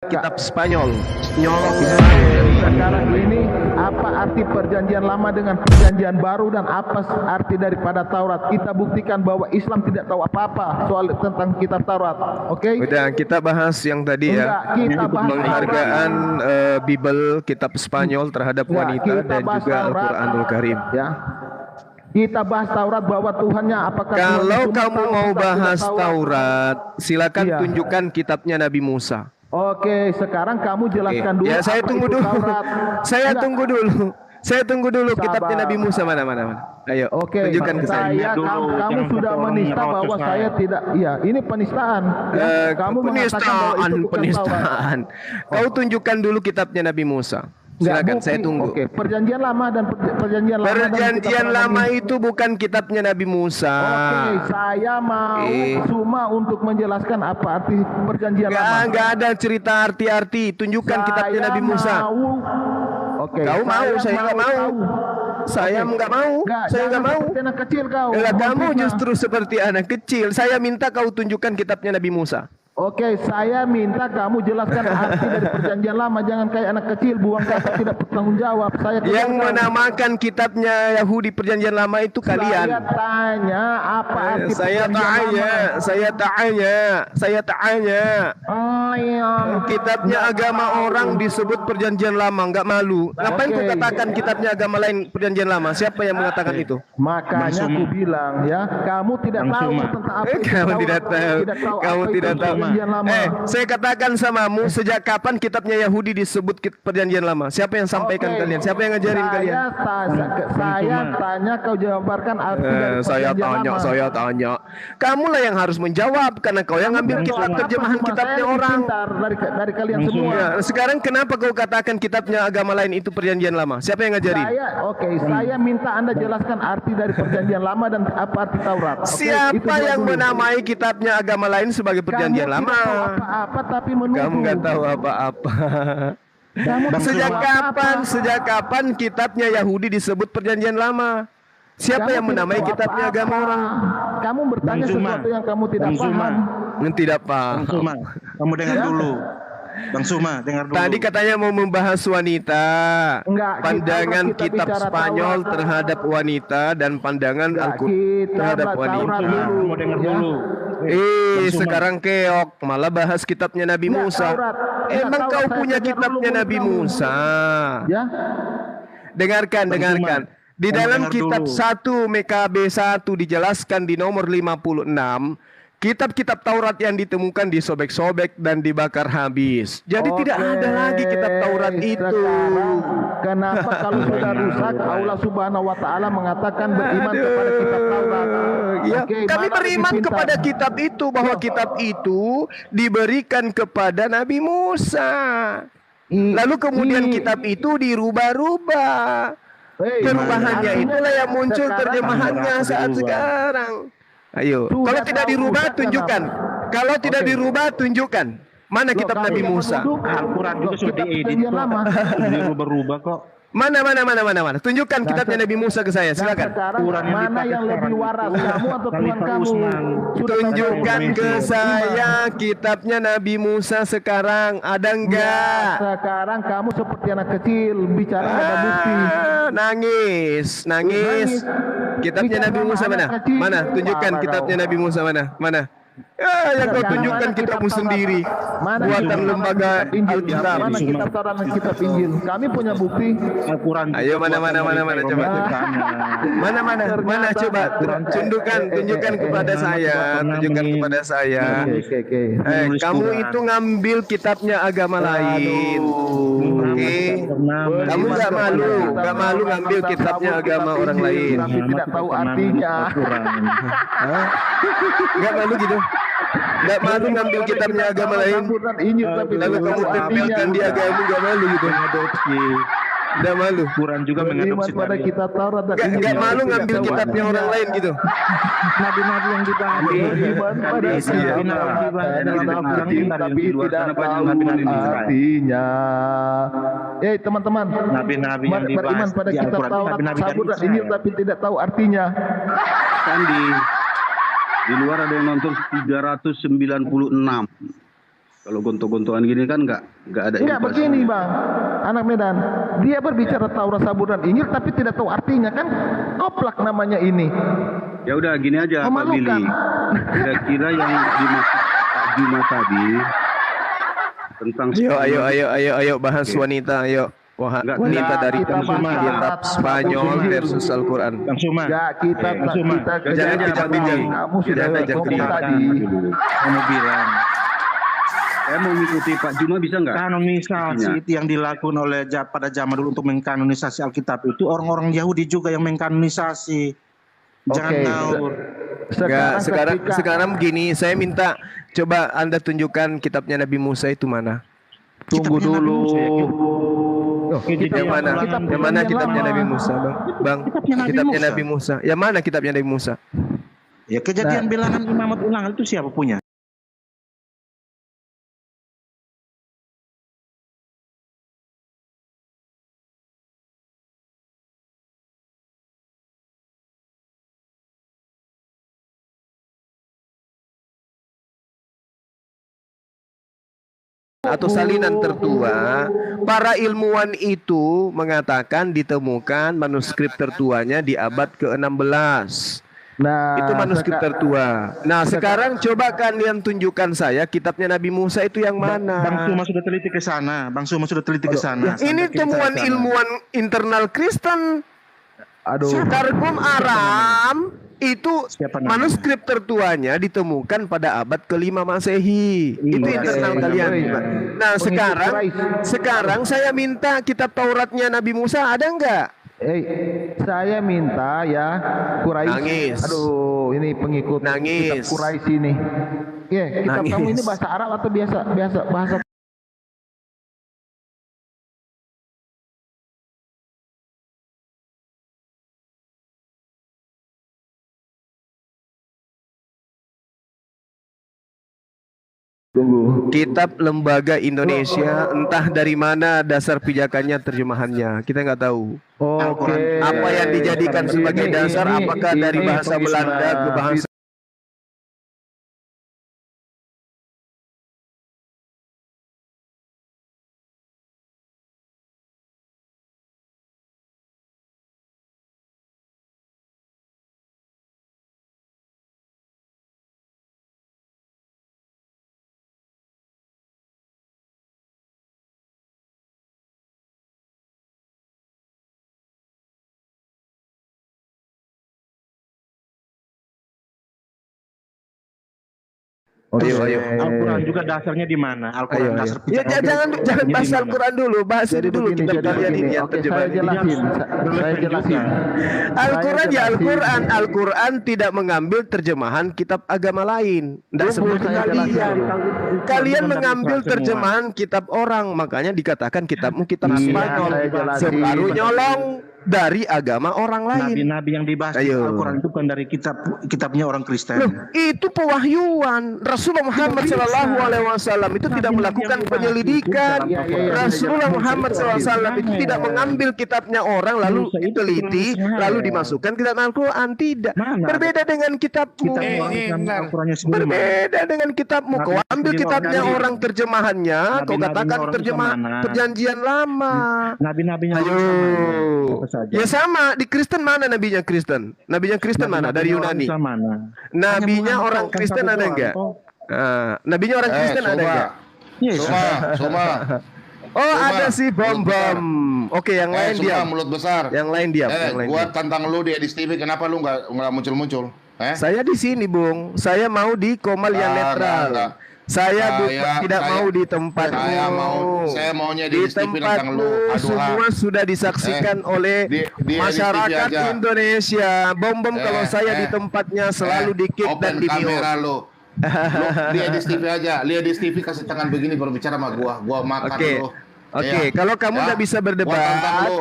kitab Spanyol. Nyolong Sekarang ini apa arti perjanjian lama dengan perjanjian baru dan apa arti daripada Taurat? Kita buktikan bahwa Islam tidak tahu apa-apa soal tentang kitab Taurat. Oke? Udah kita bahas yang tadi ya. Enggak, kita bahas Penghargaan Bible kitab Spanyol terhadap Enggak, wanita kita dan bahas juga Taurat. Al-Qur'anul Karim. Ya. Kita bahas Taurat bahwa Tuhannya apakah Kalau Tuhan cuma kamu tahu, mau kita tidak bahas tahu. Taurat, silakan Iya. tunjukkan kitabnya Nabi Musa. Oke, sekarang kamu jelaskan dulu. Ya, saya apa tunggu itu dulu. Taurat. Saya Enggak. tunggu dulu. Saya tunggu dulu Sabar. kitabnya Nabi Musa mana. Ayo, Oke, tunjukkan ke saya. kamu sudah menista bahwa saya tidak. Iya, ini penistaan. Ya, kamu mengatakan bahwa itu bukan Taurat. Penistaan. Kau tunjukkan dulu kitabnya Nabi Musa. Enggak, Silakan, bukti. saya tunggu. Oke, perjanjian lama dan perjanjian lama. dan Perjanjian kitab lama Nabi. itu bukan kitabnya Nabi Musa. Oke, saya mau cuma untuk menjelaskan apa arti perjanjian lama. Enggak ada cerita arti-arti. Tunjukkan kitabnya Nabi Musa. Oke. Kau mau, saya nggak mau. tahu. Saya nggak mau. Enggak, Saya nggak mau. seperti anak kecil kau. Lah, kamu Maksudnya. justru seperti anak kecil. Saya minta kau tunjukkan kitabnya Nabi Musa. Oke, saya minta kamu jelaskan arti dari perjanjian lama. Jangan kayak anak kecil buang kata tidak bertanggung jawab. Saya Yang kejar. menamakan kitabnya Yahudi perjanjian lama itu kalian. Saya tanya apa arti Saya perjanjian lama. tanya. Oh iya. Kitabnya agama orang disebut perjanjian lama, nggak malu. Ngapain kau Oke. katakan kitabnya agama lain perjanjian lama? Siapa yang mengatakan itu? Makanya aku bilang ya, kamu tidak Bang tahu Suma. tentang apa itu Kamu Taurat. tidak tahu. Kamu apa itu tidak tahu. perjanjian lama. Saya katakan samamu, sejak kapan kitabnya Yahudi disebut perjanjian lama? Siapa yang sampaikan Oke. kalian? Siapa yang ngajarin kalian? Saya tanya kau jabarkan arti dari Saya perjanjian lama. tanya. Kamulah yang harus menjawab karena kau yang ngambil kitab terjemahan kitabnya Saya lebih orang. pintar dari kalian semua. Ya, sekarang kenapa kau katakan kitabnya agama lain itu perjanjian lama? Siapa yang ngajarin? Saya minta Anda jelaskan arti dari perjanjian lama dan apa arti Taurat. Oke, itu Siapa dia yang dulu. menamai kitabnya agama lain sebagai perjanjian Kamu lama? tidak tahu apa-apa tapi menuduh. Kamu nggak tahu apa-apa. Kamu tidak Sejak tahu kapan? apa-apa. Sejak kapan kitabnya Yahudi disebut perjanjian lama? Siapa Kamu yang tidak menamai tahu kitabnya apa-apa. agama orang? Kamu bertanya Bang Suma. sesuatu yang kamu tidak Bang Suma. paham. Tidak Bang paham. Suma, kamu dengar dulu. Bang Suma, dengar dulu. Tadi katanya mau membahas wanita. Enggak, Pandangan kita kitab bicara Spanyol Taurat. terhadap wanita dan pandangan Enggak, Al-Quran kita terhadap Taurat wanita. dulu. Kamu dengar Ya. dulu. Bang Suma. Sekarang keok malah bahas kitabnya Nabi Enggak, Musa. Taurat. Enggak, Emang Taurat, kau saya punya kejar kitabnya dulu Nabi kamu. Musa? Ya. Dengarkan. Di Kamu dalam dengar kitab dulu. 1 MKB 1 dijelaskan di nomor 56, kitab-kitab Taurat yang ditemukan disobek-sobek dan dibakar habis. Jadi tidak ada lagi kitab Taurat itu. Sekarang, kenapa kalau sudah rusak Allah Subhanahu wa taala mengatakan beriman kepada kitab Taurat? Ya, Oke, kami mana beriman lebih pintar? kepada kitab itu, bahwa kitab itu diberikan kepada Nabi Musa. Lalu kemudian kitab itu dirubah-rubah. Hei, Perubahannya artinya itulah yang muncul sekarang- terjemahannya saat sekarang. Ayo, Sudah kalau tidak tahu dirubah rusak tunjukkan. kenapa? Kalau tidak Oke. dirubah tunjukkan. Mana kitab Loh, Nabi kamu yang Musa? menuduh. Al-Quran juga Loh, sudah kitab diedit perjanjian kok. lama. Dirubah-rubah kok. Mana? Tunjukkan kitabnya Nabi Musa ke saya, Dan silakan. sekarang Quran yang mana dipakai yang lebih sekarang waras, itu kamu atau Tuhan Khalifah kamu? Utsman. Sudah Tunjukkan tanya ke kamu. saya kitabnya Nabi Musa sekarang. Ada enggak? Sekarang kamu seperti anak kecil bicara nggak ada bukti. Nangis. Nangis. Kitabnya Bicara Nabi Musa sama mana? anak kecil. Mana? Tunjukkan Apa kitabnya kau? Nabi Musa mana? Yang kau Sekarang tunjukkan mana kitabmu kitab sendiri. Mana Buatan kitab lembaga kitab Injil? Alkitab. Mana kitab Taurat dan kitab Injil? Kami punya bukti. Al-Quran. Ayo, mana, coba. Mana coba tunjukkan kepada saya. Tunjukkan kepada saya. Oke. Menulis Kamu Quran. itu ngambil kitabnya agama lain. Oke. Kamu nggak malu ngambil kitabnya agama orang lain. Tapi tidak tahu artinya. Nggak malu gitu. Nggak malu ngambil kitabnya agama lain. Lalu kamu tempelkan di agama, nggak malu gitu. Nggak malu. Quran juga Beriman mengadopsi pada dari kitab Taurat dan Injil. Nggak malu Tidak ngambil tahu kitabnya artinya. orang lain gitu. nabi-nabi yang dibahas. Beriman pada Iya. kitab Benar. Taurat dan Benar. kitab Injil, Benar. tapi Di luar tidak sana banyak tahu nabi-nabi yang Israel. artinya. Teman-teman, Nabi-nabi yang beriman dibahas pada di kitab Al-Quran, Taurat, nabi-nabi dari Zabur dan Israel. Injil tapi tidak tahu artinya. Sandi. Di luar ada yang nonton 396. Kalau gontok-gontokan gini kan nggak ada Enggak implikasinya. begini bang, anak Medan. Dia berbicara Taurat, Zabur dan Injil tapi tidak tahu artinya kan koplak namanya ini. Ya udah gini aja Pak Memalukan. Billy. Kira-kira yang dimaksud Pak Juma tadi tentang Ayo bahas wanita, ayo. Wah, Enggak, wanita enggak, dari kita bahas kitab Arab, Spanyol Arab, versus Al-Quran. Bang Suma. Enggak, kita Jangan kita bincang. kamu sudah Jangan ajak ngomong bincang. tadi. Kamu bilang saya mau mengikuti Pak Juma bisa nggak? kanonisasi itu yang dilakukan oleh pada zaman dulu untuk mengkanonisasi Alkitab itu orang-orang Yahudi juga yang mengkanonisasi. Jangan Oke. ngawur. Sekarang begini, saya minta coba Anda tunjukkan kitabnya Nabi Musa itu mana? Tunggu Kitabnya Nabi dulu. Musa ya, Oh, Yang mana? Yang mana kitabnya Nabi Musa, Bang? Kitabnya Nabi Musa. Yang mana kitabnya Nabi Musa? Ya kejadian bilangan imamat ulangan itu siapa punya? Atau salinan tertua, para ilmuwan itu mengatakan ditemukan manuskrip tertuanya di abad ke-16. Nah, Itu manuskrip tertua. Nah, sekarang coba kalian tunjukkan saya kitabnya Nabi Musa itu yang mana? Bang Suma sudah teliti ke sana. Bang Suma sudah teliti ke sana. Ini Sampai kita temuan ke sana. ilmuwan internal Kristen. aduh. Targum Aram itu Siapa namanya? manuskrip tertuanya ditemukan pada abad ke-5 Masehi. Itu Iya, internal iya, kalian. iya. Nah, Pengikut sekarang saya minta kitab Tauratnya Nabi Musa ada enggak? Saya minta ya Quraisy. Nangis. Aduh, ini pengikut Nangis. kitab Quraisy ini. Iya, kitab Nangis. kamu ini bahasa Arab atau biasa bahasa Tunggu. Kitab Lembaga Indonesia, entah dari mana dasar pijakannya terjemahannya, kita nggak tahu. Oke. Apa yang dijadikan sebagai dasar, apakah dari bahasa Belanda ke bahasa Ayo. Al-Quran juga dasarnya di mana? Al-Quran Ayo. dasar Ya, pijakan. jangan Ini bahas di mana? Al-Quran dulu, bahas Jadi ini dulu begini, kitab jadi kalian begini. ini yang Oke, terjemahan saya ini. jelasin. Saya jelasin. Al-Quran Saya ya jelasin. Al-Quran. Al-Quran tidak mengambil terjemahan kitab agama lain. Tidak Tunggu, seperti saya kalian. jelasin. Kalian Bukan mengambil dari semua. terjemahan kitab orang, makanya dikatakan kitabmu kitab Iya, Spanyol. saya jelasin. Separuh nyolong dari agama orang lain. Nabi-nabi yang dibahas di Ayo. Al-Quran itu bukan dari kitabnya orang Kristen. Loh, itu pewahyuan. Rasulullah Muhammad Shallallahu Alaihi Wasallam itu tidak melakukan penyelidikan. Iya, iya, iya. Rasulullah Muhammad SAW itu tidak mengambil kitabnya orang lalu diteliti lalu dimasukkan kitab Al-Quran. Tidak. Mana? Berbeda dengan kitabmu. Kitab orang Islam Al-Qurannya sendiri. Berbeda dengan kitabmu. Nabi Kau ambil sendiri kitabnya orang orang terjemahannya, kau Nabi-nabinya katakan orang terjemah Islam mana? perjanjian lama. Nabi-nabinya Ayo. orang Islam mana? Apa saja? Ya sama, di Kristen mana nabinya Kristen? Nabinya Kristen mana? Dari Nabi-nabinya orang Yunani. Islam mana? Nabinya Hanya orang Muhammad, Kristen kan ada satu enggak? doang, toh. Nabinya orang Kristen ada enggak? Yes. Soma. Oh, ada sih bom-bom. Oke, yang lain Soma diam. mulut besar. Yang lain diam. Yang lain Gua diam. tantang lu di Edis TV, kenapa lu nggak muncul-muncul? Saya di sini, Bung. Saya mau di Komal yang netral. Enggak. Saya tidak saya- mau di tempatmu. saya maunya di di TV tentang lu. tempatmu Aduh, semua sudah disaksikan oleh di masyarakat TV aja. Indonesia. Bom-bom kalau saya di eh, tempatnya selalu di-kick dan open di-mute. kamera lu. Lu di Edis TV aja. Lihat di TV kasih tangan begini baru bicara sama gua makan Oke. lu. Oke, Iya. kalau kamu Ya, tidak bisa gua tantang berdebat, lu.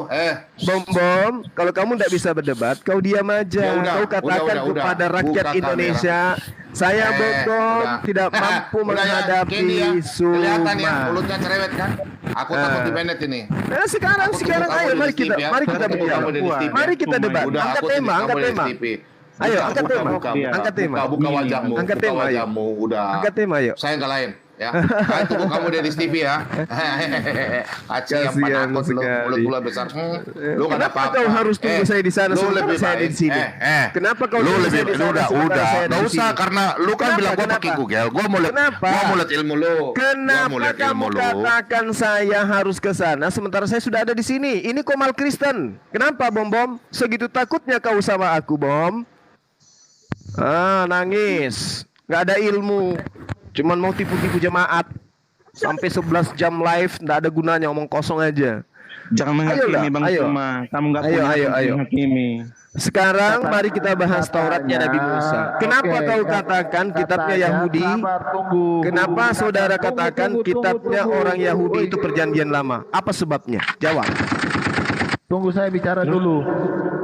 bom-bom, kalau kamu tidak bisa berdebat, kau diam aja. Ya udah, Kau katakan udah. kepada rakyat Buka Indonesia, saya bom-bom udah. tidak mampu Udah ya, menghadapi Candy ya. Kelihatan ya, Suma. mulutnya cerewet kan? Aku takut di banned ini. Nah, sekarang Aku sekarang tunggu ayo kamu mari di kita TV ya. mari kita Aku tunggu berdialog. kamu di TV ya. Mari kita debat. Udah, Angkat aku tema, kamu angkat di tema. TV. Ayo, angkat tema. Buka. Angkat tema. Buka wajahmu. Angkat Buka tema, ayo. wajahmu. Udah. Angkat tema, ayo. Saya nggak lain. Ya, tunggu kamu di TV ya. Aceh yang Kasihan penakut lu, sekali. mulut gula besar. Lu nggak ada Kenapa apa-apa. kau harus tunggu saya di sana lu sementara lebih saya baik. di sini? Kenapa kau lu tunggu lebih saya di sana udah sementara saya nggak di usah sini? karena lu kan Kenapa? bilang gua Kenapa? pakai Google. Gua mau lihat ilmu lu. Gua mau Kenapa lihat kamu ilmu lu. katakan saya harus ke sana sementara saya sudah ada di sini? Ini Komal Kristen. Kenapa, Bom? Segitu takutnya kau sama aku, Bom? Nangis. Nggak ada ilmu. Cuman mau tipu-tipu jemaat. Sampai 11 jam live, nggak ada gunanya, omong kosong aja. Jangan menghakimi Ayolah, Bang ayo. Juma. Kamu nggak Ayo, punya ayo, hak ayo. menghakimi. Sekarang mari kita bahas Tauratnya Nabi Musa. Kenapa kau katakan kitabnya Yahudi? Sabar, tunggu. Kenapa saudara Tunggu, katakan tunggu, kitabnya tunggu. orang Yahudi itu Oi, perjanjian lama? Apa sebabnya? Jawab. Tunggu saya bicara dulu.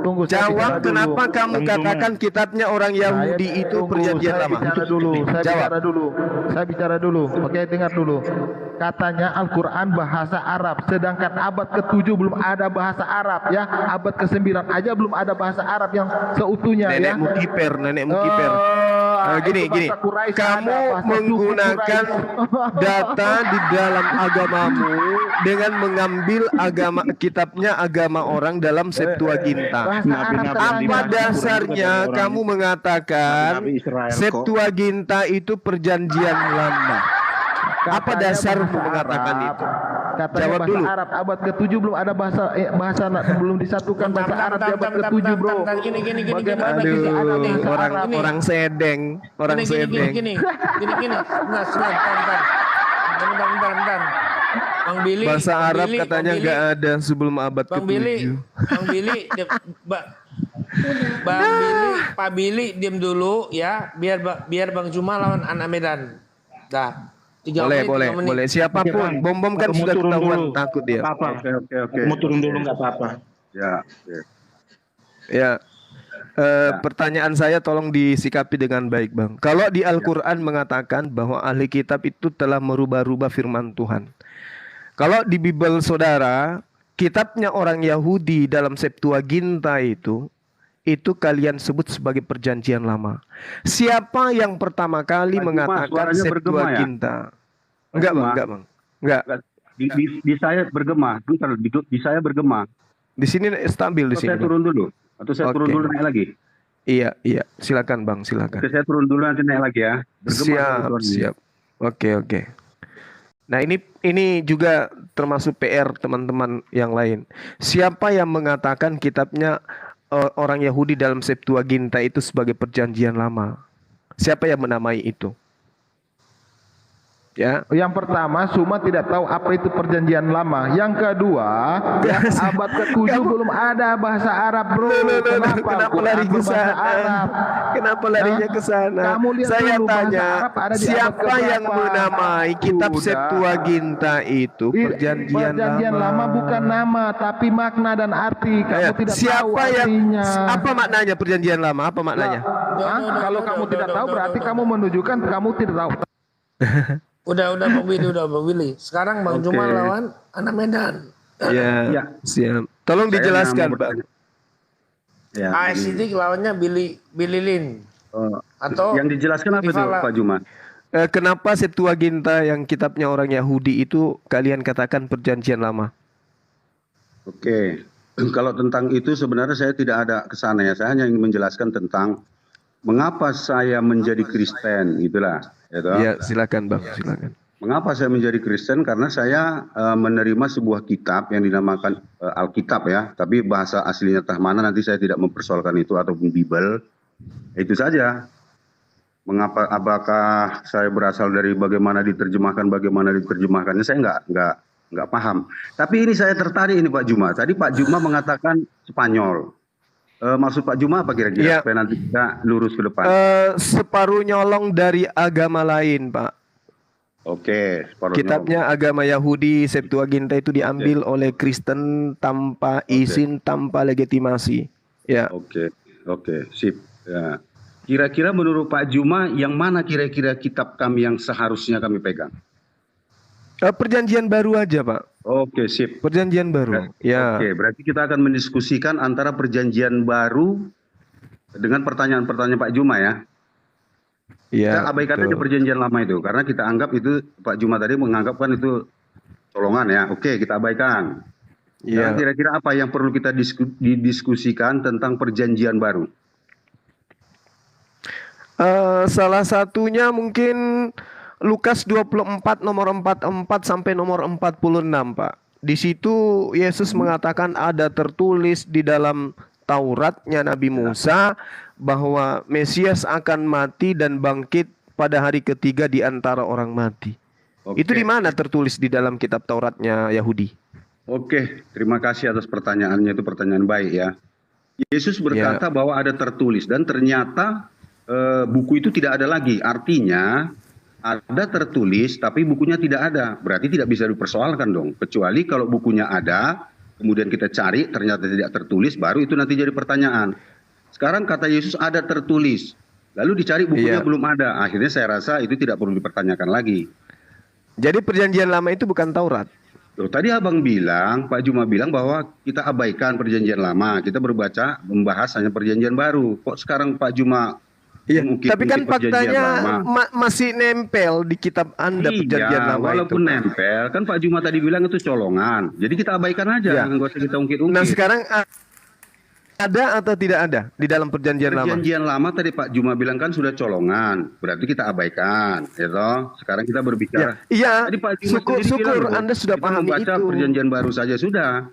Tunggu saya bicara Jawab dulu. kenapa kamu Bang katakan kitabnya orang Yahudi Saya- itu tunggu, perjanjian saya lama? Bicara dulu. Saya Jawab. bicara dulu. Saya bicara dulu. Oke, dengar dulu. Katanya Al-Quran bahasa Arab, sedangkan abad ke-7 belum ada bahasa Arab ya. Abad ke-9 aja belum ada bahasa Arab yang seutuhnya ya. Nenekmu kiper. Gini. Bahasa Quraisy Kamu ada, bahasa menggunakan Quraisy. data di dalam agamamu dengan mengambil kitabnya agama orang dalam Septuaginta. Bahasa Arab Nabi-nabi katanya. Apa dasarnya orang kamu itu. mengatakan Nabi Israel kok. Septuaginta itu perjanjian lama? Apa Katanya dasarmu bahasa mengatakan Arab. itu? Katanya Jawab bahasa dulu. Arab abad ke-7 belum ada belum disatukan bahasa Arab di abad ke-7, Bro. Bagaimana bisa ada Aduh, bahasa Arab? orang sedeng, orang sedeng. Gini. Bentar. Bang Billy. Bahasa Bang Arab Billy, katanya Bang Billy. nggak ada sebelum abad Bang Billy, ke-7. Bang Billy, Bang Billy, Pak Billy diam dulu ya, biar Bang Juma lawan anak Medan. Dah. 3 menit, 3 menit. Boleh. Siapapun. Bom kan Aku mau sudah turun ketahuan dulu. takut dia. Nggak apa-apa. Oke. Aku mau turun dulu nggak apa-apa. Ya. Oke. Ya. Pertanyaan saya tolong disikapi dengan baik, Bang. Kalau di Al-Qur'an mengatakan bahwa ahli kitab itu telah merubah-rubah firman Tuhan. Kalau di Bible saudara, kitabnya orang Yahudi dalam Septuaginta itu kalian sebut sebagai perjanjian lama. Siapa yang pertama kali Pak Juma, mengatakan suaranya bergema ya? Septuaginta? Enggak, Bang, Juma. enggak, Bang. Enggak. Di saya bergema. Bentar, di saya bergema. Di sini stabil di Atau sini. saya Bang. turun dulu. Atau saya turun Oke. dulu naik lagi. Iya. Silakan, Bang, silakan. Oke, saya turun dulu nanti naik lagi ya. Bergema. Siap. Oke. Nah, ini juga termasuk PR teman-teman yang lain. Siapa yang mengatakan kitabnya orang Yahudi dalam Septuaginta itu sebagai perjanjian lama? Siapa yang menamai itu? Ya. Yang pertama, Suma tidak tahu apa itu perjanjian lama. Yang kedua, ya, abad ke-7 belum ada bahasa Arab, Bro. Kenapa lari ke Bahasa sana? Arab? Kenapa larinya ke sana? Kamu lihat Saya dulu, bahasa tanya, Arab ada di abad siapa keberapa? yang menamai kitab Sudah. Septuaginta itu perjanjian lama bukan nama, tapi makna dan arti. Kamu tidak tahu siapa yang artinya. apa maknanya perjanjian lama? Apa maknanya? Hah? Kalau kamu tidak tahu, berarti kamu menunjukkan kamu tidak tahu. Udah Bang Billy. Sekarang Bang Juma lawan anak Medan. Ya, siap. Tolong Saya dijelaskan, mau Pak. bertanya. Ya, AS Sidik lawannya Billy Lin. Atau yang dijelaskan apa tuh Rivala. Pak Juma? Kenapa Septuaginta yang kitabnya orang Yahudi itu kalian katakan perjanjian lama? Oke, kalau tentang itu sebenarnya saya tidak ada ke sana ya. Saya hanya ingin menjelaskan tentang mengapa saya menjadi Kristen, itulah. Gitu. Ya, silakan, Bang, silakan. Mengapa saya menjadi Kristen? Karena saya menerima sebuah kitab yang dinamakan Alkitab ya. Tapi bahasa aslinya tah mana nanti saya tidak mempersoalkan itu ataupun Bible. Itu saja. Mengapa? Apakah saya berasal dari bagaimana diterjemahkannya? Saya nggak paham. Tapi ini saya tertarik ini Pak Juma. Tadi Pak Juma mengatakan Spanyol. Maksud Pak Juma apa kira-kira? Ya. Supaya nanti kita lurus ke depan. Separuh nyolong dari agama lain, Pak. Oke. separuh Kitabnya agama Yahudi Septuaginta itu diambil oleh Kristen tanpa izin, tanpa legitimasi. Ya. Oke, sip. Ya. Kira-kira menurut Pak Juma, yang mana kira-kira kitab kami yang seharusnya kami pegang? Perjanjian baru aja, Pak. Oke, sip. Perjanjian baru. Ya. Oke, berarti kita akan mendiskusikan antara perjanjian baru dengan pertanyaan-pertanyaan Pak Juma ya. Kita Iya, abaikan aja betul. perjanjian lama itu, karena kita anggap itu, Pak Juma tadi menganggapkan itu colongan ya. Oke, kita abaikan. Sekarang Iya. kira-kira apa yang perlu kita didiskusikan tentang perjanjian baru? Salah satunya mungkin Lukas 24 nomor 44 sampai nomor 46, Pak. Di situ Yesus mengatakan ada tertulis di dalam Tauratnya Nabi Musa bahwa Mesias akan mati dan bangkit pada hari ketiga di antara orang mati. Oke. Itu di mana tertulis di dalam kitab Tauratnya Yahudi? Oke, terima kasih atas pertanyaannya, itu pertanyaan baik ya. Yesus berkata bahwa ada tertulis dan ternyata buku itu tidak ada lagi. Artinya ada tertulis tapi bukunya tidak ada. Berarti tidak bisa dipersoalkan dong. Kecuali kalau bukunya ada, kemudian kita cari ternyata tidak tertulis, baru itu nanti jadi pertanyaan. Sekarang kata Yesus ada tertulis. Lalu dicari bukunya belum ada. Akhirnya saya rasa itu tidak perlu dipertanyakan lagi. Jadi perjanjian lama itu bukan Taurat. Loh, tadi abang bilang, Pak Juma bilang bahwa kita abaikan perjanjian lama. Kita membahas hanya perjanjian baru. Kok sekarang Pak Juma Iya, mungkin tapi kan faktanya lama. masih nempel di kitab Anda perjanjian Iya, lama walaupun itu. nempel, kan Pak Juma tadi bilang itu colongan. Jadi kita abaikan aja, nggak usah kita ungkit-ungkit. Nah sekarang ada atau tidak ada di dalam perjanjian lama? Perjanjian lama tadi Pak Juma bilang kan sudah colongan, berarti kita abaikan, ya toh. Sekarang kita berbicara. Iya, Tadi Pak Juma sendiri syukur bilang, Anda sudah kita pahami membaca itu. perjanjian baru saja sudah.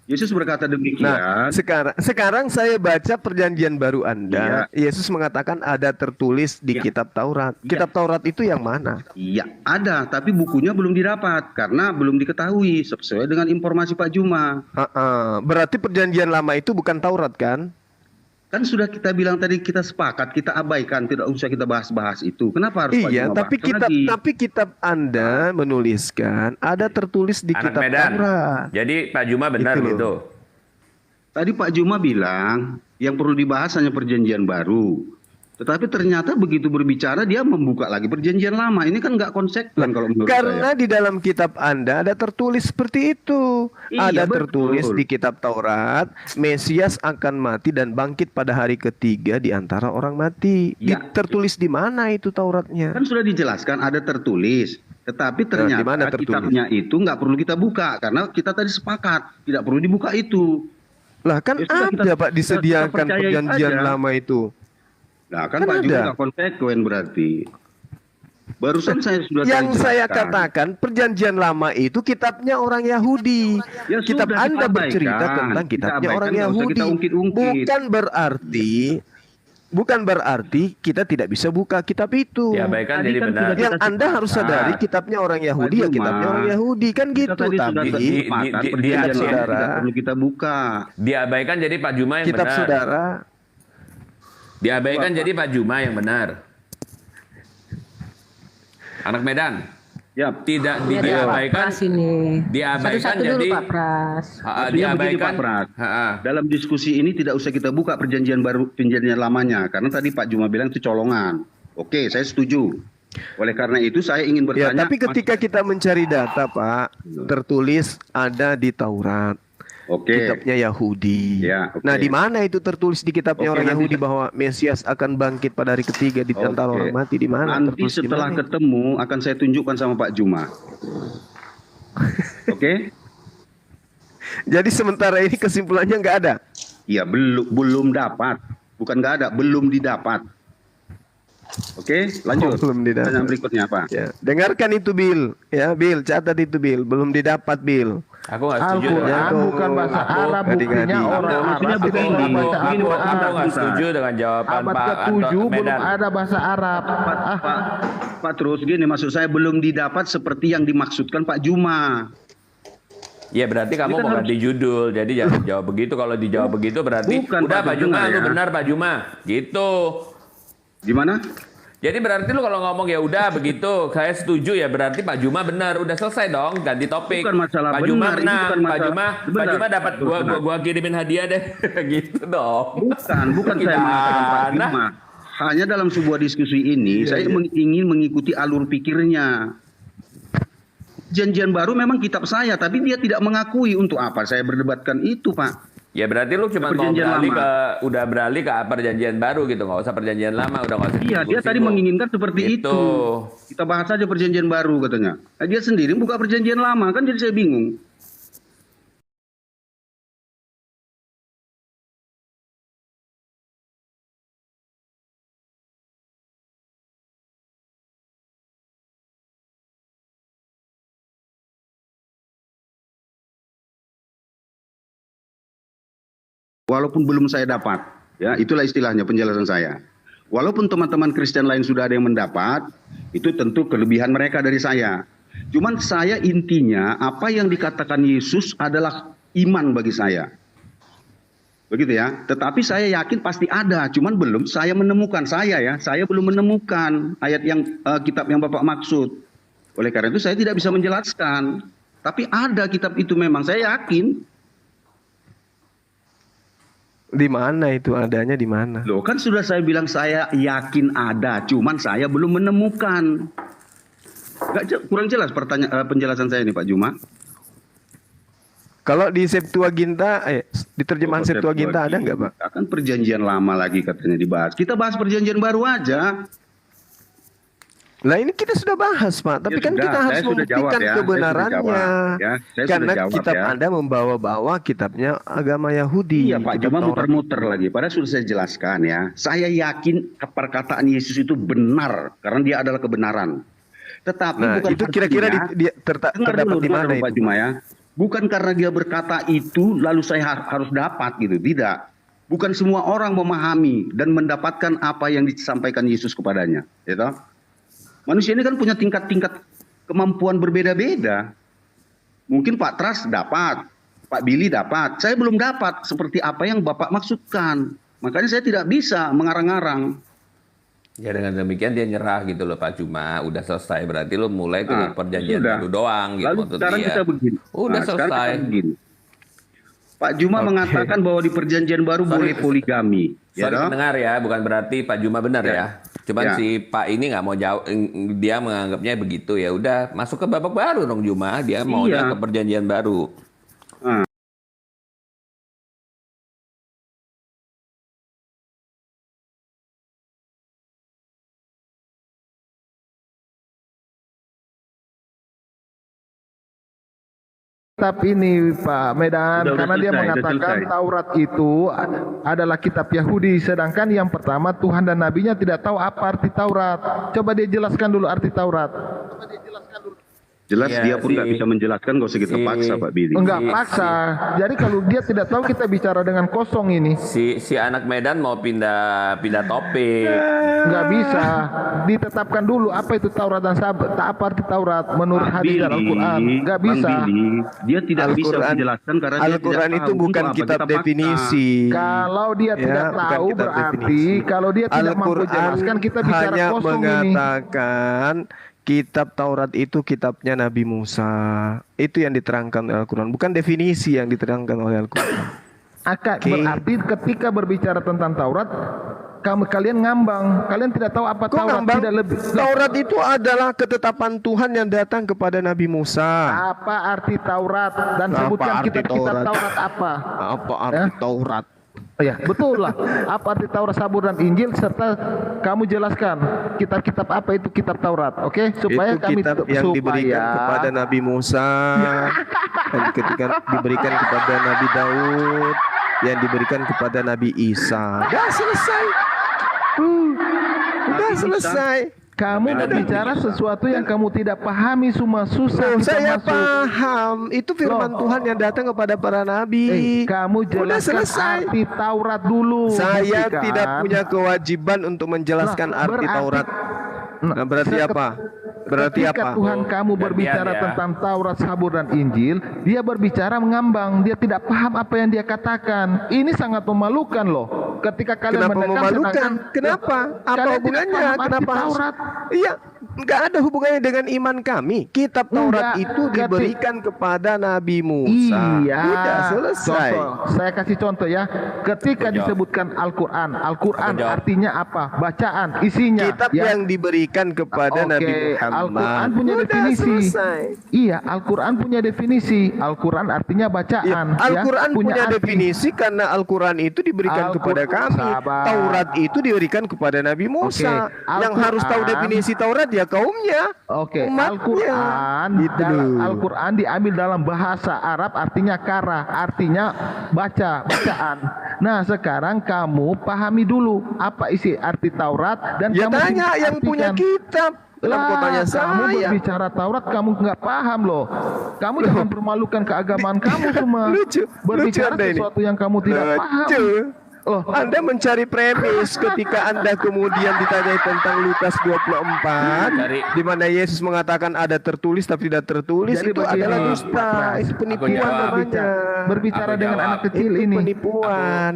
Yesus berkata demikian. Nah, sekarang saya baca perjanjian baru Anda. Yesus mengatakan ada tertulis di kitab Taurat. Kitab Taurat itu yang mana? Iya, ada, tapi bukunya belum didapat karena belum diketahui sesuai dengan informasi Pak Juma. Berarti perjanjian lama itu bukan Taurat kan? Kan sudah kita bilang tadi, kita sepakat, kita abaikan, tidak usah kita bahas-bahas itu. Kenapa harus Pak Iya, Juma tapi kitab Anda menuliskan ada tertulis di Anak kitab Medan. Taurat. Jadi Pak Juma benar Gitu loh. gitu. Tadi Pak Juma bilang yang perlu dibahas hanya perjanjian baru. Tetapi ternyata begitu berbicara dia membuka lagi perjanjian lama. Ini kan nggak konsekuen kalau menurut Karena saya. di dalam kitab Anda ada tertulis seperti itu. Iya, Ada tertulis betul. di kitab Taurat, Mesias akan mati dan bangkit pada hari ketiga di antara orang mati. Iya. Tertulis di mana itu Tauratnya? Kan sudah dijelaskan ada tertulis. Tetapi di mana ternyata tertulis? kitabnya itu nggak perlu kita buka. Karena kita tadi sepakat tidak perlu dibuka itu. Lah kan Ya sudah, ada Pak disediakan kita percayain perjanjian aja. lama itu. Nah kan Kan Pak Juma ada. nggak konsekuen berarti. Barusan saya sudah Yang saya jelaskan. katakan perjanjian lama itu kitabnya orang Yahudi. Ya Kitab sudah, Anda kita bercerita abaikan. tentang Kita kitabnya abaikan, orang nggak usah Yahudi. kita ungkit-ungkit. Bukan berarti kita tidak bisa buka kitab itu. Diabaikan Tadi jadi kan benar. sudah Yang Anda harus sadari kitabnya orang Yahudi ya Pak Juma, kitabnya orang Yahudi kan Kita gitu. tadi sudah Tapi sepakat di- perjanjian lama saudara. tidak perlu kita buka. Diabaikan jadi Pak Juma yang kitab benar. saudara Diabaikan jadi Pak Juma yang benar. Anak Medan. Ya, Tidak Ini ada Pak diabaikan. Pras ini. Diabaikan Satu-satu dulu jadi Pak Pras. maksudnya begini, diabaikan. Pak Pras. Ha-ha. Dalam diskusi ini tidak usah kita buka perjanjian baru, perjanjian lamanya, karena tadi Pak Juma bilang itu colongan. Oke, saya setuju. Oleh karena itu saya ingin ya, bertanya. tapi ketika kita mencari data Pak, tertulis ada di Taurat. Oke, Kitabnya Yahudi. Ya, oke. Nah, di mana itu tertulis di kitabnya Oke, orang nanti Yahudi bahwa Mesias akan bangkit pada hari ketiga di antara Oke. orang mati? Di mana? Nanti Tertulis di setelah mana? ketemu akan saya tunjukkan sama Pak Juma. Oke? Jadi sementara ini kesimpulannya nggak ada. Ya belum dapat, bukan nggak ada, belum didapat. Oke, lanjut. Belum didapat. Pertanyaan berikutnya apa? Ya, dengarkan itu Bill. Ya, Bill, catat itu Bill. Belum didapat Bill. Aku nggak setuju. Al-Quran Aku- bukan bahasa Arab, buktinya Adik-adik. orang Maksudnya Arab begini, tidak bisa baca begini, Pak, Al-Quran. Aku nggak setuju dengan jawaban Abad Pak ke-7 Anto belum Medan. ada bahasa Arab. Pak terus gini, maksud saya belum didapat seperti yang dimaksudkan Pak Juma. Ya berarti kamu Ini kan mau harus- ganti judul. Jadi jangan jawab begitu. Kalau dijawab begitu berarti Bukan, udah Pak, Pak Juma, dengar lu ya. benar Pak Juma. Gitu. Gimana? Jadi berarti lu kalau ngomong ya udah begitu, saya setuju ya berarti Pak Juma benar. Udah selesai dong, ganti topik. Bukan masalah Pak Juma benar, ini menang, bukan Pak masalah- Juma, Sebentar. Pak Juma dapat Sebentar. gua kirimin hadiah deh. Gitu dong. Bukan saya mengatakan Pak Gimana? Juma. Hanya dalam sebuah diskusi ini, saya ingin mengikuti alur pikirnya. Janjian baru memang kitab saya, tapi dia tidak mengakui. Untuk apa saya berdebatkan itu, Pak? Ya berarti lu cuma mau Perjanjian udah beralih ke perjanjian baru gitu, nggak usah perjanjian lama, udah nggak usah. Iya, dia tadi menginginkan seperti Gitu. itu. Kita bahas saja perjanjian baru katanya. Nah, dia sendiri buka perjanjian lama, kan jadi saya bingung. Walaupun belum saya dapat, ya itulah istilahnya penjelasan saya. Walaupun teman-teman Kristen lain sudah ada yang mendapat, itu tentu kelebihan mereka dari saya. Cuman saya intinya apa yang dikatakan Yesus adalah iman bagi saya. Begitu ya. Tetapi saya yakin pasti ada, cuman belum saya menemukan, saya belum menemukan ayat yang kitab yang Bapak maksud. Oleh karena itu saya tidak bisa menjelaskan. Tapi ada kitab itu memang, saya yakin. Di mana itu adanya di mana? Loh kan sudah saya bilang saya yakin ada, cuman saya belum menemukan. Kurang jelas penjelasan saya ini Pak Juma. Kalau di Septuaginta, di terjemahan Septuaginta ada nggak Pak? Akan perjanjian lama lagi katanya dibahas. Kita bahas perjanjian baru aja. Lah ini kita sudah bahas Pak, tapi kan kita harus membuktikan kebenarannya. Karena kitab Anda membawa-bawa kitabnya agama Yahudi. Iya Pak, cuma muter-muter lagi. Padahal sudah saya jelaskan ya. Saya yakin perkataan Yesus itu benar, karena dia adalah kebenaran. Tetapi bukan itu kira-kira terdapat di mana itu? Pak Juma ya. Bukan karena dia berkata itu lalu saya harus dapat gitu, tidak. Bukan semua orang memahami dan mendapatkan apa yang disampaikan Yesus kepadanya, gitu. Manusia ini kan punya tingkat-tingkat kemampuan berbeda-beda. Mungkin Pak Tras dapat, Pak Billy dapat. Saya belum dapat seperti apa yang Bapak maksudkan. Makanya saya tidak bisa mengarang-arang. Ya dengan demikian dia nyerah gitu loh Pak Juma. Udah selesai, berarti lo mulai tuh perjanjian baru doang gitu. Lalu sekarang kita begini. Udah selesai. Pak Juma mengatakan bahwa di perjanjian baru boleh poligami. Sorry pendengar ya, bukan berarti Pak Juma benar ya. Cuman si Pak ini nggak mau jauh, dia menganggapnya begitu ya. Udah masuk ke babak baru dong Juma, dia maunya ke perjanjian baru. Kitab ini Pak Medan, karena dia mengatakan Taurat itu adalah kitab Yahudi, sedangkan yang pertama Tuhan dan Nabinya tidak tahu apa arti Taurat. Coba dia jelaskan dulu arti Taurat. Jelas dia pun nggak bisa menjelaskan, nggak usah kita paksa Pak Billy. Enggak paksa. Jadi kalau dia tidak tahu kita bicara dengan kosong ini. Si anak Medan mau pindah topik. Enggak bisa. Ditetapkan dulu apa itu Taurat dan Sabat. Apa arti Taurat menurut hadis dan Al-Quran. Enggak bisa. Dia tidak bisa menjelaskan karena Al-Quran itu bukan kitab definisi. Kalau dia tidak tahu berarti kalau dia tidak mampu jelaskan kita bicara kosong ini. Al-Quran mengatakan kitab Taurat itu kitabnya Nabi Musa. Itu yang diterangkan oleh Al-Quran, bukan definisi yang diterangkan oleh Al-Quran. Berarti ketika berbicara tentang Taurat, kalian ngambang. Kalian tidak tahu apa Taurat. Tidak lebih. Taurat itu adalah ketetapan Tuhan yang datang kepada Nabi Musa. Apa arti Taurat? Dan sebutkan kitab-kitab Taurat apa? Apa arti Taurat? Oh ya, betul lah. Apa arti Taurat, Zabur dan Injil, serta kamu jelaskan kitab-kitab apa itu kitab Taurat, oke? Supaya itu kami kitab yang diberikan kepada Nabi Musa, dan ketika diberikan kepada Nabi Daud, yang diberikan kepada Nabi Isa. Udah selesai. Udah selesai. Kamu berbicara sesuatu yang kamu tidak pahami, semua susah. Saya paham. Itu firman Tuhan yang datang kepada para nabi. Kamu jelaskan arti Taurat dulu. Saya tidak punya kewajiban untuk menjelaskan arti Taurat. Nah, berarti apa? Berarti ketika apa? Tuhan kamu berbicara tentang Taurat, Zabur dan Injil, dia berbicara mengambang, dia tidak paham apa yang dia katakan. Ini sangat memalukan loh. Ketika kalian Kenapa memalukan? Kenapa? Apa hubungannya? Kenapa? Taurat? Iya. nggak ada hubungannya dengan iman kami. Kitab Taurat itu diberikan kepada Nabi Musa. Iya. Udah selesai. Contoh, saya kasih contoh ya. Ketika disebutkan Al-Quran, Al-Quran artinya apa? Bacaan, isinya. Kitab ya. yang diberikan kepada Nabi Muhammad. Al-Quran punya Udah definisi. selesai. Iya, Al-Quran punya definisi. Al-Quran artinya bacaan. Ya, Al-Quran punya arti. definisi karena Al-Quran itu diberikan kepada kami. Sabar. Taurat itu diberikan kepada Nabi Musa. Yang harus tahu definisi Taurat ya kaumnya. Oke, umatnya. Al-Quran Gitu dalam loh. Al-Quran diambil dalam bahasa Arab artinya kara, artinya bacaan. Nah, sekarang kamu pahami dulu apa isi arti Taurat dan Ya kamu tanya yang punya kitab. Kenapa kau tanya kamu saya? berbicara Taurat kamu nggak paham loh. Kamu jangan permalukan keagamaan kamu semua. Lucu Berbicara Anda ini. sesuatu yang kamu tidak paham. Lucu. Loh, Anda mencari premis ketika Anda kemudian ditanyai tentang Lukas 24 di mana Yesus mengatakan ada tertulis tapi tidak tertulis. Jadi Itu begini, adalah dusta, itu penipuan namanya. berbicara Aku dengan jawab. anak kecil Itu ini. penipuan.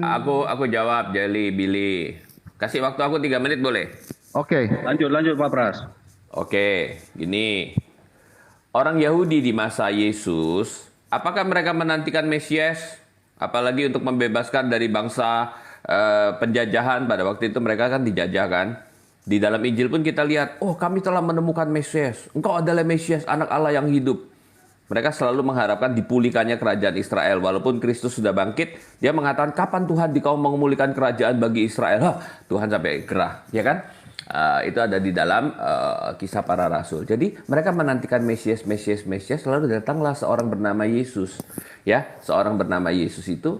Aku jawab, Jeli, Billy. Kasih waktu aku 3 menit boleh? Oke. Lanjut Pak Pras. Oke, gini. Orang Yahudi di masa Yesus, apakah mereka menantikan Mesias? Apalagi untuk membebaskan dari bangsa penjajahan. Pada waktu itu mereka kan dijajah kan. Di dalam Injil pun kita lihat, oh kami telah menemukan Mesias. Engkau adalah Mesias, anak Allah yang hidup. Mereka selalu mengharapkan dipulihkannya kerajaan Israel. Walaupun Kristus sudah bangkit, dia mengatakan, kapan Tuhan dikau memulihkan kerajaan bagi Israel? Hah, Tuhan sampai gerah, ya kan? Itu ada di dalam kisah para rasul. Jadi mereka menantikan Mesias. Lalu datanglah seorang bernama Yesus. Ya, seorang bernama Yesus itu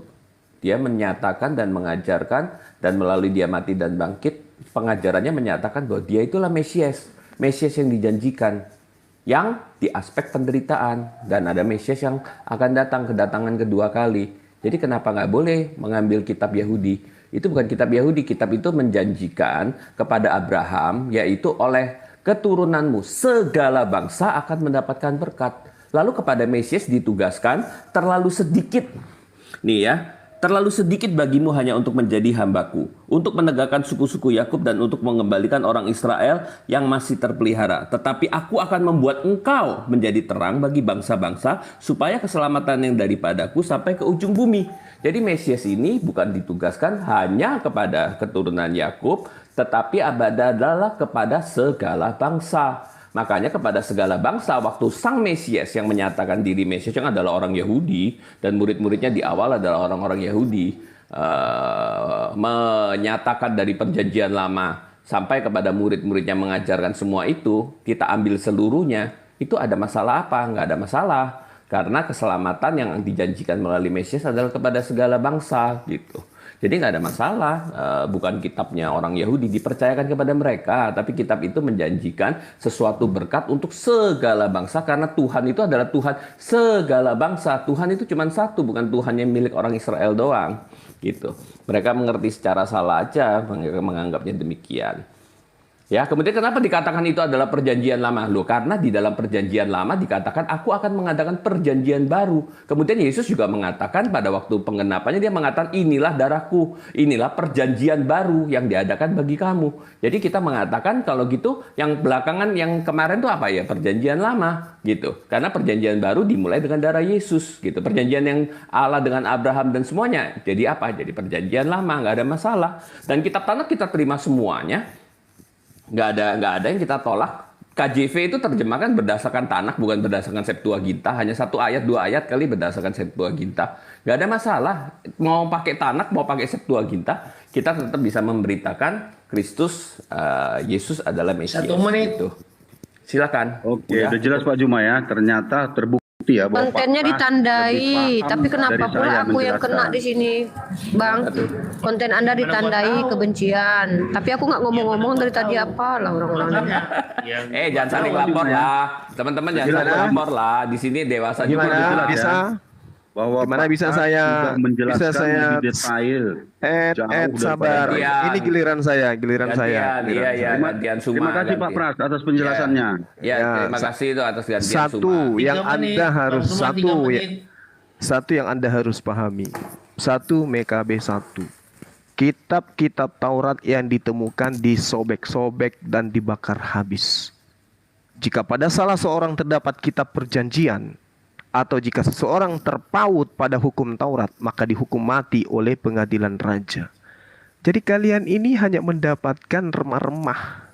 dia menyatakan dan mengajarkan dan melalui dia mati dan bangkit, pengajarannya menyatakan bahwa dia itulah Mesias yang dijanjikan, yang di aspek penderitaan, dan ada Mesias yang akan datang kedatangan kedua kali. Jadi kenapa nggak boleh mengambil kitab Yahudi? Itu bukan kitab Yahudi, kitab itu menjanjikan kepada Abraham, yaitu oleh keturunanmu segala bangsa akan mendapatkan berkat. Lalu kepada Mesias ditugaskan terlalu sedikit. Nih ya, terlalu sedikit bagimu hanya untuk menjadi hambaku, untuk menegakkan suku-suku Yakub dan untuk mengembalikan orang Israel yang masih terpelihara. Tetapi aku akan membuat engkau menjadi terang bagi bangsa-bangsa supaya keselamatan yang daripadaku sampai ke ujung bumi. Jadi Mesias ini bukan ditugaskan hanya kepada keturunan Yakub, tetapi adalah kepada segala bangsa. Makanya kepada segala bangsa, waktu sang Mesias yang menyatakan diri Mesias yang adalah orang Yahudi, dan murid-muridnya di awal adalah orang-orang Yahudi, menyatakan dari perjanjian lama sampai kepada murid-muridnya mengajarkan semua itu, kita ambil seluruhnya, itu ada masalah apa? Nggak ada masalah. Karena keselamatan yang dijanjikan melalui Mesias adalah kepada segala bangsa, gitu. Jadi nggak ada masalah, bukan kitabnya orang Yahudi dipercayakan kepada mereka, tapi kitab itu menjanjikan sesuatu berkat untuk segala bangsa, karena Tuhan itu adalah Tuhan segala bangsa. Tuhan itu cuma satu, bukan Tuhan yang milik orang Israel doang, gitu. Mereka mengerti secara salah aja, menganggapnya demikian. Ya, kemudian kenapa dikatakan itu adalah perjanjian lama? Loh, karena di dalam perjanjian lama dikatakan aku akan mengadakan perjanjian baru. Kemudian Yesus juga mengatakan pada waktu penggenapannya dia mengatakan inilah darahku, inilah perjanjian baru yang diadakan bagi kamu. Jadi kita mengatakan kalau gitu yang belakangan yang kemarin itu apa ya? Perjanjian lama gitu. Karena perjanjian baru dimulai dengan darah Yesus gitu. Perjanjian yang Allah dengan Abraham dan semuanya. Jadi apa? Jadi perjanjian lama, nggak ada masalah. Dan kitab Tanakh kita terima semuanya. Nggak ada yang kita tolak. KJV itu terjemahkan berdasarkan Tanakh, bukan berdasarkan Septuaginta. Hanya 1 ayat, 2 ayat kali berdasarkan Septuaginta. Nggak ada masalah. Mau pakai Tanakh, mau pakai Septuaginta, kita tetap bisa memberitakan Kristus, Yesus adalah Mesias. 1 menit. Gitu. Silakan. Oke, udah jelas Pak Juma ya. Ternyata terbukti ya bahwa kontennya Pak Pras ditandai, lebih paham tapi kenapa dari pula saya aku yang menjelaskan. kena di sini, Bang? Konten Anda ditandai kebencian, tapi aku nggak ngomong-ngomong dari tadi apa lah orang-orang. Jangan saling lapor lah, teman-teman jangan saling lapor lah. Di sini dewasa juga. Gimana Jelas, bisa? Bahwa Gimana Pak bisa Pras saya sudah menjelaskan bisa saya lebih detail. Jauh sabar. daripada Gantian. Ini giliran saya. Gantian Terima kasih Pak Pras atas penjelasannya. Ya, Ya, terima kasih itu atas gantian Satu Suma. yang 3 menit, Anda harus Bang Suma, 3 menit. satu yang Anda harus pahami. 1 MKB 1. Kitab-kitab Taurat yang ditemukan disobek-sobek dan dibakar habis. jika pada salah seorang terdapat kitab perjanjian, atau jika seseorang terpaut pada hukum Taurat, maka dihukum mati oleh pengadilan raja. Jadi kalian ini hanya mendapatkan remah-remah.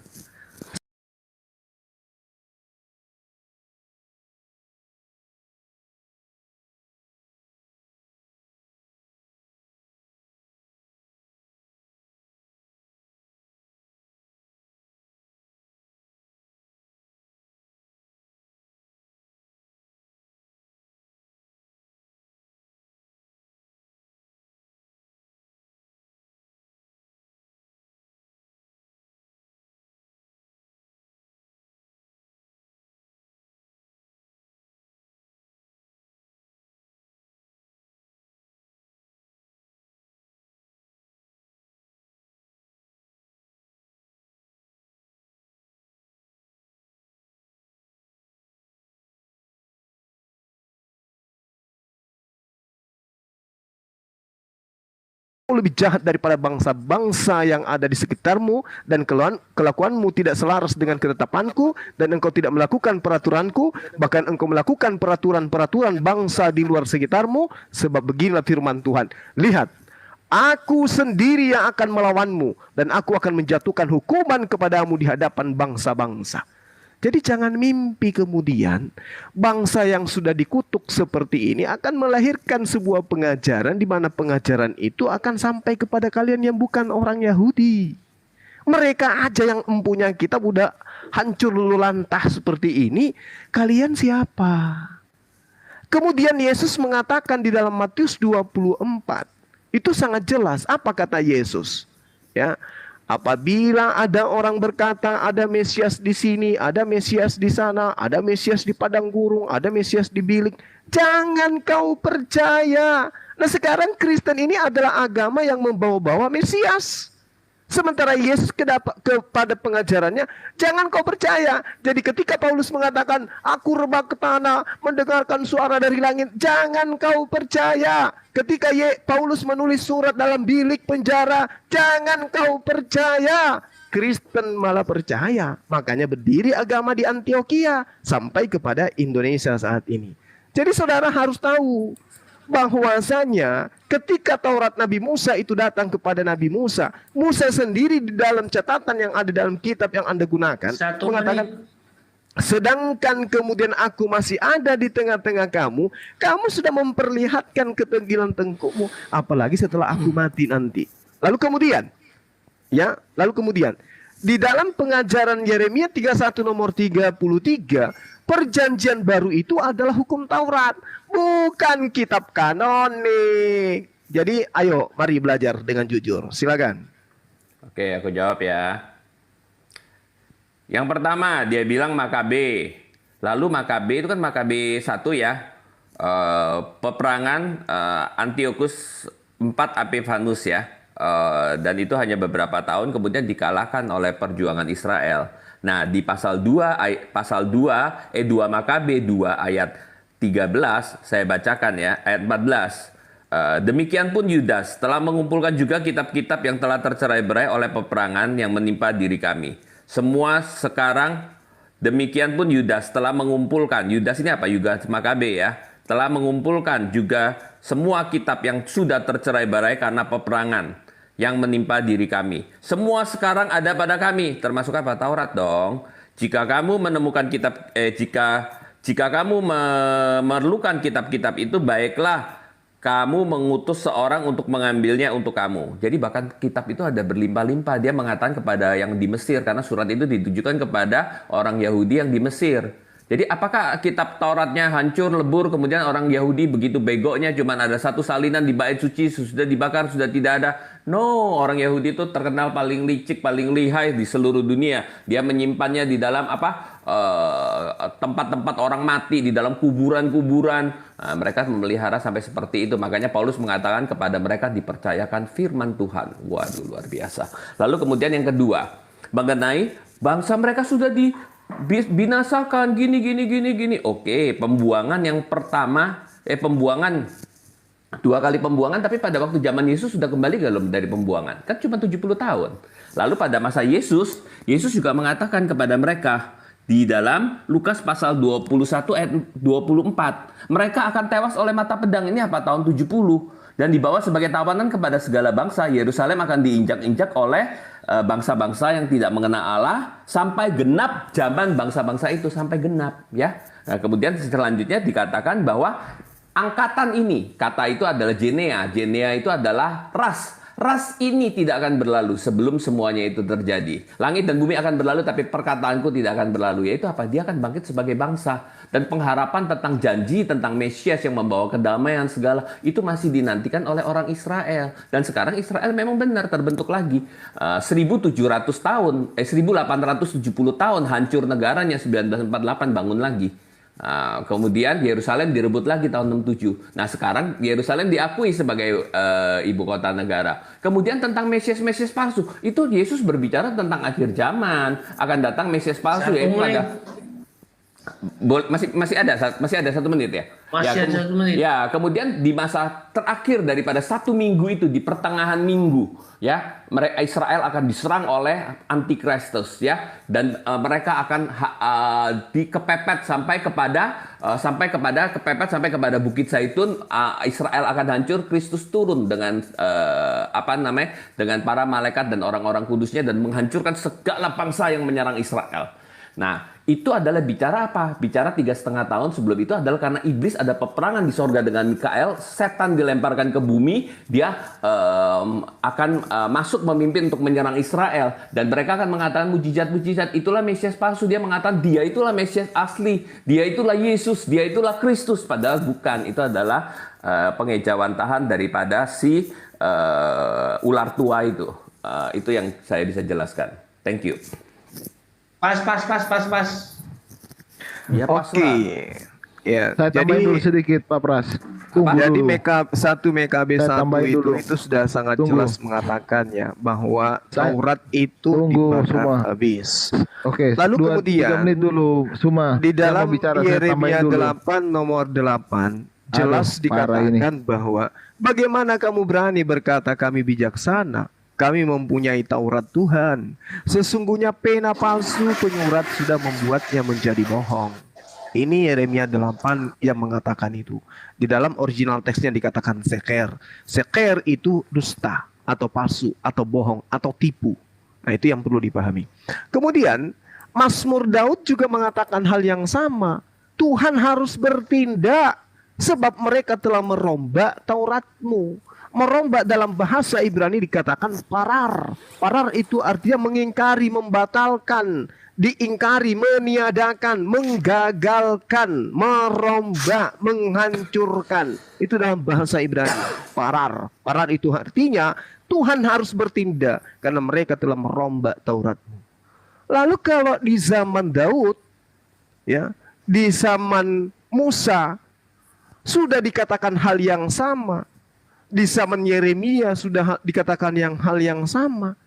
Lebih jahat daripada bangsa-bangsa yang ada di sekitarmu, dan kelakuanmu tidak selaras dengan ketetapanku, dan engkau tidak melakukan peraturanku, bahkan engkau melakukan peraturan-peraturan bangsa di luar sekitarmu. Sebab beginilah firman Tuhan, lihat, aku sendiri yang akan melawanmu, dan aku akan menjatuhkan hukuman kepadamu di hadapan bangsa-bangsa. Jadi jangan mimpi kemudian bangsa yang sudah dikutuk seperti ini akan melahirkan sebuah pengajaran di mana pengajaran itu akan sampai kepada kalian yang bukan orang Yahudi. Mereka aja yang mempunyai kitab udah hancur lulu lantah seperti ini. Kalian siapa? Kemudian Yesus mengatakan di dalam Matius 24. Itu sangat jelas. Apa kata Yesus? Ya. Apabila ada orang berkata ada Mesias di sini, ada Mesias di sana, ada Mesias di padang gurun, ada Mesias di bilik, jangan kau percaya. Nah sekarang Kristen ini adalah agama yang membawa-bawa Mesias. Sementara Yesus kepada pengajarannya, jangan kau percaya. Jadi ketika Paulus mengatakan, aku rebah ke tanah, mendengarkan suara dari langit, jangan kau percaya. Ketika Paulus menulis surat dalam bilik penjara, jangan kau percaya. Kristen malah percaya. Makanya berdiri agama di Antioquia sampai kepada Indonesia saat ini. Jadi saudara harus tahu bahwasanya ketika Taurat Nabi Musa itu datang kepada Nabi Musa, Musa sendiri di dalam catatan yang ada dalam kitab yang Anda gunakan mengatakan, sedangkan kemudian aku masih ada di tengah-tengah kamu, kamu sudah memperlihatkan ketegilan tengkukmu, apalagi setelah aku mati nanti. Lalu kemudian di dalam pengajaran Yeremia 31 nomor 33, perjanjian baru itu adalah hukum Taurat, bukan kitab kanonik. Jadi ayo mari belajar dengan jujur. Silakan. Oke, aku jawab ya. Yang pertama dia bilang Makabe. Lalu Makabe itu kan Makabe 1 ya. Peperangan Antiochus 4 Epiphanes ya. Dan itu hanya beberapa tahun kemudian dikalahkan oleh perjuangan Israel. Nah, di pasal 2 Makabe 2 ayat 13 saya bacakan ya, ayat 14. Demikian pun Yudas telah mengumpulkan juga kitab-kitab yang telah tercerai-berai oleh peperangan yang menimpa diri kami. Semua sekarang demikian pun Yudas telah mengumpulkan. Yudas ini apa? Yudas Makabe ya. Telah mengumpulkan juga semua kitab yang sudah tercerai-berai karena peperangan yang menimpa diri kami. Semua sekarang ada pada kami, termasuk apa? Taurat dong. Jika kamu menemukan kitab, jika kamu memerlukan kitab-kitab itu, baiklah kamu mengutus seorang untuk mengambilnya untuk kamu. Jadi bahkan kitab itu ada berlimpah-limpah. Dia mengatakan kepada yang di Mesir, karena surat itu ditujukan kepada orang Yahudi yang di Mesir. Jadi apakah kitab Tauratnya hancur, lebur, kemudian orang Yahudi begitu begonya cuman ada satu salinan di bait suci, sudah dibakar, sudah tidak ada. No, orang Yahudi itu terkenal paling licik, paling lihai di seluruh dunia. Dia menyimpannya di dalam tempat-tempat orang mati, di dalam kuburan-kuburan. Nah, mereka memelihara sampai seperti itu. Makanya Paulus mengatakan kepada mereka dipercayakan firman Tuhan. Waduh, luar biasa. Lalu kemudian yang kedua, mengenai bangsa mereka sudah binasakan gini. Oke, pembuangan yang pertama, pembuangan 2 kali pembuangan, tapi pada waktu zaman Yesus sudah kembali belum dari pembuangan? Kan cuma 70 tahun. Lalu pada masa Yesus juga mengatakan kepada mereka, di dalam Lukas pasal 21 ayat 24. Mereka akan tewas oleh mata pedang. Ini apa? Tahun 70. Dan dibawa sebagai tawanan kepada segala bangsa. Yerusalem akan diinjak-injak oleh bangsa-bangsa yang tidak mengenal Allah sampai genap zaman bangsa-bangsa itu, sampai genap, ya. Nah, kemudian selanjutnya dikatakan bahwa angkatan ini, kata itu adalah genea. Genea itu adalah ras. Ras ini tidak akan berlalu sebelum semuanya itu terjadi. Langit dan bumi akan berlalu, tapi perkataanku tidak akan berlalu. Yaitu apa? Dia akan bangkit sebagai bangsa. Dan pengharapan tentang janji, tentang Mesias yang membawa kedamaian segala, itu masih dinantikan oleh orang Israel. Dan sekarang Israel memang benar terbentuk lagi. 1700 tahun, 1870 tahun hancur negaranya, 1948 bangun lagi. Kemudian Yerusalem direbut lagi tahun 67. Nah, sekarang Yerusalem diakui sebagai ibu kota negara. Kemudian tentang Mesias palsu, itu Yesus berbicara tentang akhir zaman, akan datang Mesias palsu, yaitu pada masih ada 1 menit ya. Masih ada 1 menit. Ya, kemudian di masa terakhir daripada 1 minggu itu, di pertengahan minggu, ya, mereka Israel akan diserang oleh Antikristus, ya, dan mereka akan dikepepet sampai kepada Bukit Zaitun. Israel akan hancur, Kristus turun dengan dengan para malaikat dan orang-orang kudusnya dan menghancurkan segala bangsa yang menyerang Israel. Nah, itu adalah bicara apa? Bicara 3,5 tahun sebelum itu adalah karena iblis ada peperangan di sorga dengan Mikael, setan dilemparkan ke bumi, dia akan masuk memimpin untuk menyerang Israel, dan mereka akan mengatakan mujizat-mujizat, itulah Mesias palsu. Dia mengatakan dia itulah Mesias asli, dia itulah Yesus, dia itulah Kristus, padahal bukan. Itu adalah pengejawantahan daripada si ular tua itu. Itu yang saya bisa jelaskan. Thank you. Pas. Ya, pas Oke. lah. Ya, Saya tambahin dulu sedikit, Pak Pras. Tunggu jadi dulu. 1 MKB Saya 1 tambahin dulu. itu sudah sangat Tunggu. jelas mengatakan ya bahwa Saya- Taurat itu Tunggu, dibakar semua. habis. Oke, Lalu 3 kemudian menit dulu, Suma. Di Saya dalam mau bicara, saya tambahin Yeremia dulu. 8 nomor 8 jelas Aduh, parah ini. dikatakan bahwa bagaimana kamu berani berkata kami bijaksana, kami mempunyai Taurat Tuhan. Sesungguhnya pena palsu penyurat sudah membuatnya menjadi bohong. Ini Yeremia 8 yang mengatakan itu. Di dalam original teksnya dikatakan seker. Seker itu dusta atau palsu atau bohong atau tipu. Nah, itu yang perlu dipahami. Kemudian Mazmur Daud juga mengatakan hal yang sama. Tuhan harus bertindak sebab mereka telah merombak Tauratmu. Merombak dalam bahasa Ibrani dikatakan parar. Parar itu artinya mengingkari, membatalkan, diingkari, meniadakan, menggagalkan, merombak, menghancurkan. Itu dalam bahasa Ibrani. Parar. Parar itu artinya Tuhan harus bertindak karena mereka telah merombak Tauratmu. Lalu kalau di zaman Daud, ya, di zaman Musa sudah dikatakan hal yang sama. Di zaman Yeremia sudah dikatakan hal yang sama.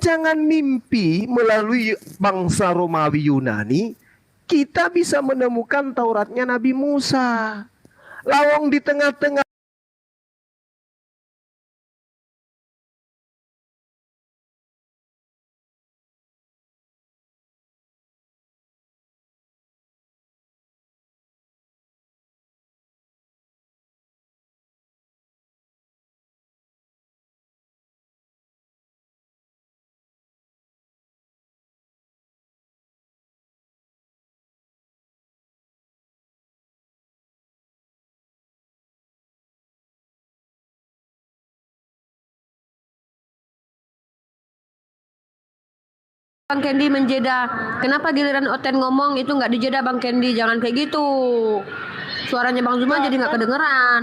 Jangan mimpi melalui bangsa Romawi Yunani kita bisa menemukan Tauratnya Nabi Musa. Lawang di tengah-tengah Bang Kendi menjeda. Kenapa giliran Oten ngomong itu nggak dijeda Bang Kendi? Jangan kayak gitu. Suaranya Bang Zuma jadi nggak kedengeran.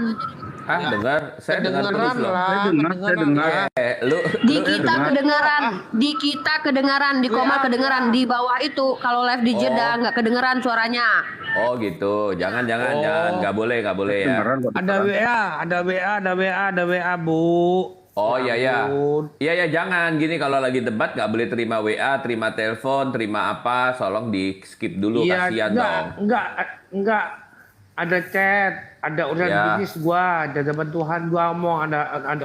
Dengar, saya dengar terus Kedengeran loh. lah. Saya dengar. Di kita kedengaran, di koma kedengaran, di bawah itu kalau live dijeda nggak kedengeran suaranya. Oh gitu, jangan, nggak boleh ya. Dengaran kok. Ada WA, Bu. Oh iya ya, ampun. iya jangan gini, kalau lagi debat nggak boleh terima WA, terima telepon, terima apa, tolong di skip dulu, Iya, kasihan dong. enggak. ada chat, ada urusan Ya. bisnis gua, ada Tuhan gua ngomong,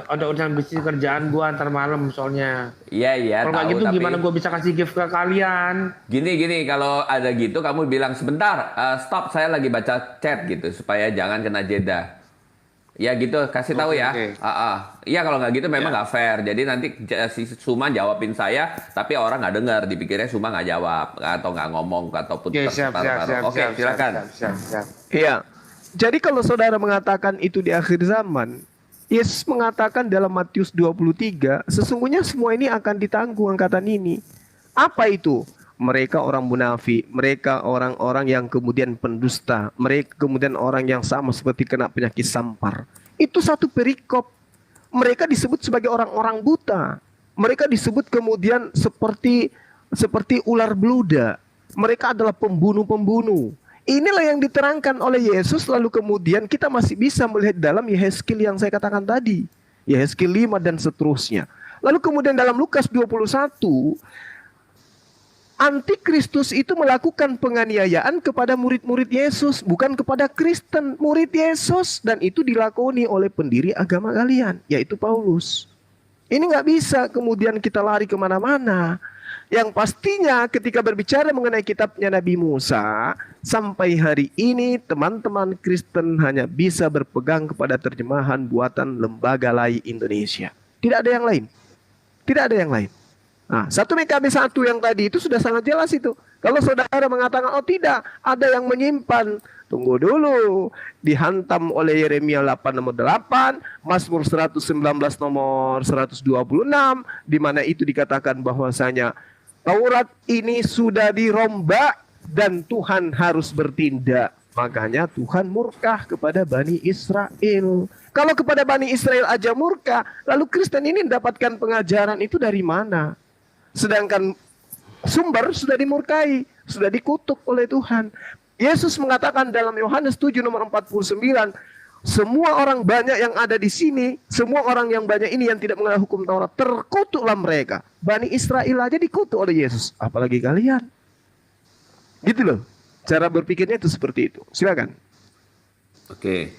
ada urusan bisnis kerjaan gua antar malam soalnya. Iya, Kalau nggak tahu gitu tapi gimana gua bisa kasih gift ke kalian? gini, kalau ada gitu kamu bilang sebentar, stop, saya lagi baca chat gitu supaya jangan kena jeda. Ya gitu, kasih tahu ya. Oke. Iya kalau nggak gitu memang nggak fair. Jadi nanti si Suma jawabin saya, tapi orang nggak dengar, dipikirnya Suma nggak jawab atau nggak ngomong ataupun Oke, siap. terseparuh-paruh. Oke, silakan. Siap. Iya. Jadi kalau saudara mengatakan itu di akhir zaman, Yesus mengatakan dalam Matius 23, sesungguhnya semua ini akan ditanggung angkatan ini. Apa itu? Mereka orang munafik, mereka orang-orang yang kemudian pendusta, mereka kemudian orang yang sama seperti kena penyakit sampar. Itu satu perikop. Mereka disebut sebagai orang-orang buta. Mereka disebut kemudian seperti ular beluda. Mereka adalah pembunuh-pembunuh. Inilah yang diterangkan oleh Yesus, lalu kemudian kita masih bisa melihat dalam Yehezkiel yang saya katakan tadi. Yehezkiel 5 dan seterusnya. Lalu kemudian dalam Lukas 21, Antikristus itu melakukan penganiayaan kepada murid-murid Yesus, bukan kepada Kristen, murid Yesus. Dan itu dilakoni oleh pendiri agama kalian, yaitu Paulus. Ini nggak bisa kemudian kita lari kemana-mana. Yang pastinya ketika berbicara mengenai kitabnya Nabi Musa, sampai hari ini teman-teman Kristen hanya bisa berpegang kepada terjemahan buatan Lembaga Lai Indonesia. Tidak ada yang lain. Tidak ada yang lain. Nah, 1 MKB 1 yang tadi itu sudah sangat jelas itu. Kalau saudara mengatakan, oh tidak, ada yang menyimpan. Tunggu dulu. Dihantam oleh Yeremia 8 nomor 8, Mazmur 119 nomor 126, di mana itu dikatakan bahwasanya Taurat ini sudah dirombak dan Tuhan harus bertindak. Makanya Tuhan murka kepada Bani Israel. Kalau kepada Bani Israel aja murka, lalu Kristen ini mendapatkan pengajaran itu dari mana? Sedangkan sumber sudah dimurkai, sudah dikutuk oleh Tuhan. Yesus mengatakan dalam Yohanes 7 nomor 49, semua orang banyak yang ada di sini, semua orang yang banyak ini yang tidak mengenal hukum Taurat, terkutuklah mereka. Bani Israel aja dikutuk oleh Yesus, apalagi kalian. Gitu loh. Cara berpikirnya itu seperti itu. Silakan. Oke.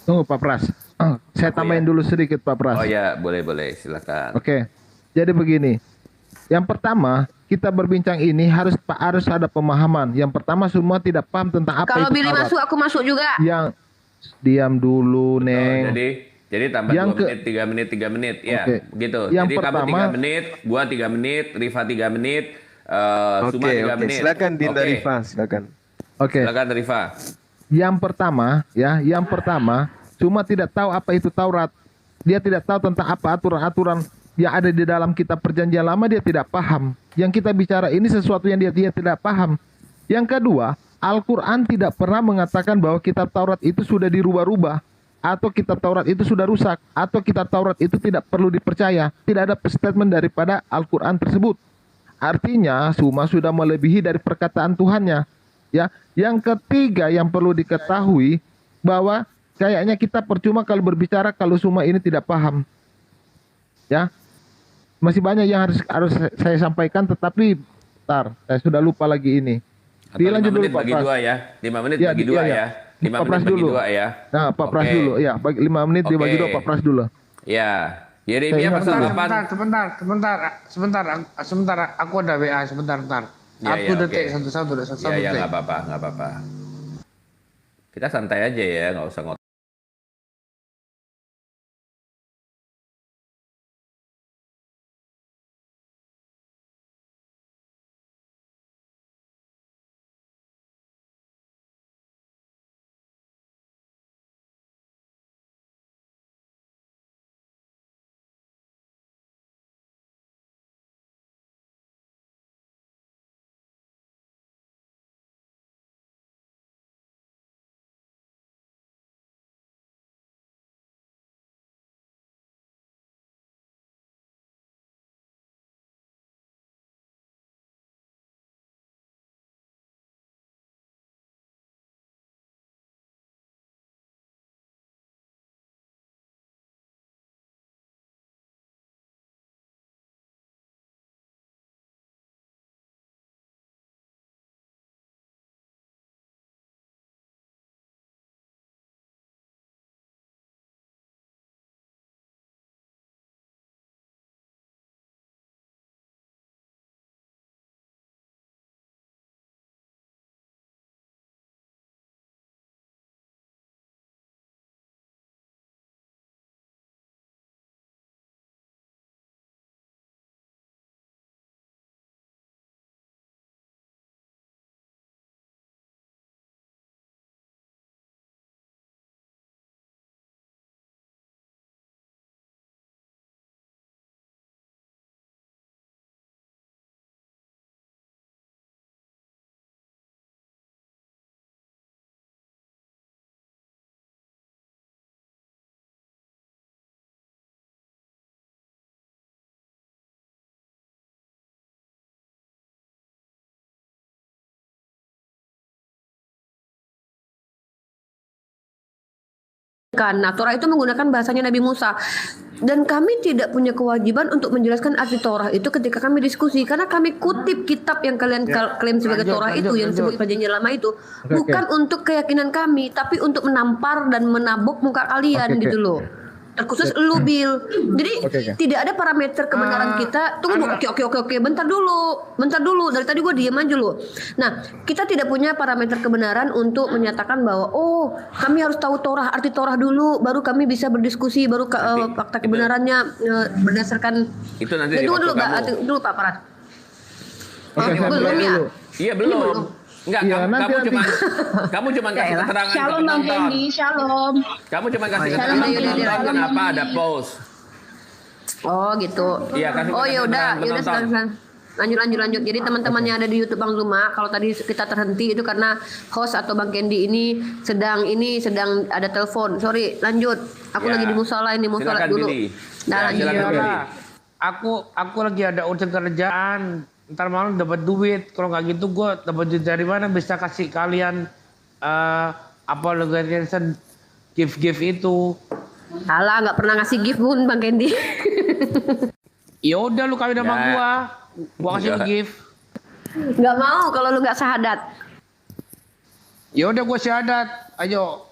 Tunggu Pak Pras. Saya tambahin dulu sedikit Pak Pras. Oh ya, boleh, silakan. Oke. Jadi begini. Yang pertama, kita berbincang ini harus ada pemahaman. Yang pertama semua tidak paham tentang apa Kalau itu Billy Taurat. masuk, aku masuk juga. Yang diam dulu, Neng. Jadi tambah Yang 2 menit, 3 menit. Ya, Oke. begitu. Yang Jadi kamu pertama- 3 menit, gua 3 menit, Rifa 3 menit, Suma 3 menit. Silakan Dinda Oke. Rifa, silakan. Oke. Silakan Rifa. Yang pertama, cuma tidak tahu apa itu Taurat. Dia tidak tahu tentang apa aturan-aturan yang ada di dalam kitab perjanjian lama, dia tidak paham. Yang kita bicara ini sesuatu yang dia tidak paham. Yang kedua, Al-Quran tidak pernah mengatakan bahwa kitab Taurat itu sudah dirubah-rubah, atau kitab Taurat itu sudah rusak, atau kitab Taurat itu tidak perlu dipercaya. Tidak ada statement daripada Al-Quran tersebut. Artinya, Suma sudah melebihi dari perkataan Tuhannya. Ya, yang ketiga yang perlu diketahui bahwa kayaknya kita percuma kalau berbicara kalau Suma ini tidak paham. Ya, masih banyak yang harus saya sampaikan, tetapi saya sudah lupa lagi ini. Atau 5 Dilanjut dulu menit Pak bagi Pras. 2 ya. 5 menit Ya, bagi 2 iya, ya. iya. 5 Pak menit Pras bagi dulu. 2 ya. Nah, Pak Pras Oke. dulu. Ya, 5 menit dibagi Oke. 2 Pak Pras dulu. Ya. Yeremia Saya pasal ingat 8. Sebentar, aku ada WA sebentar. Ya, Satu ya, detik, oke. satu Ya, detik. nggak apa-apa. Kita santai aja ya, nggak usah Nah, Torah itu menggunakan bahasanya Nabi Musa. Dan kami tidak punya kewajiban untuk menjelaskan arti Torah itu ketika kami diskusi, karena kami kutip kitab yang kalian klaim sebagai Torah itu, yang disebut perjanjian lama itu, bukan untuk keyakinan kami, tapi untuk menampar dan menabok muka kalian gitu loh. Terkhusus lu, Bill. Jadi tidak ada parameter kebenaran kita. Tunggu, oke. Bentar dulu. Dari tadi gue diam aja lu. Nah, kita tidak punya parameter kebenaran untuk menyatakan bahwa kami harus tahu Torah, arti Torah dulu, baru kami bisa berdiskusi, baru fakta kebenarannya berdasarkan. Itu nanti dulu Pak Parat. Belum ya? Iya belum. Enggak, kamu cuma kasih keterangan ke Shalom Bang penonton. Kendi, shalom. Kamu cuma kasih keterangan ke penonton kenapa ada pause. Oh gitu. Iya, kasih yaudah sekarang. Lanjut. Jadi teman-temannya ada di YouTube Bang Zuma, kalau tadi kita terhenti itu karena host atau Bang Kendi ini sedang ada telepon. Sorry, lanjut. Aku lagi di musola ini, mau sholat dulu. Nah, aku lagi ada urusan kerjaan. Ntar malam dapat duit. Kalau nggak gitu gue dapat duit dari mana bisa kasih kalian gift itu. Alah, nggak pernah ngasih gift pun Bang Kendi. Ya udah lu kawin sama gua kasih lu gift. Nggak mau kalau lu nggak syahadat. Ya udah gua syahadat. Ayo.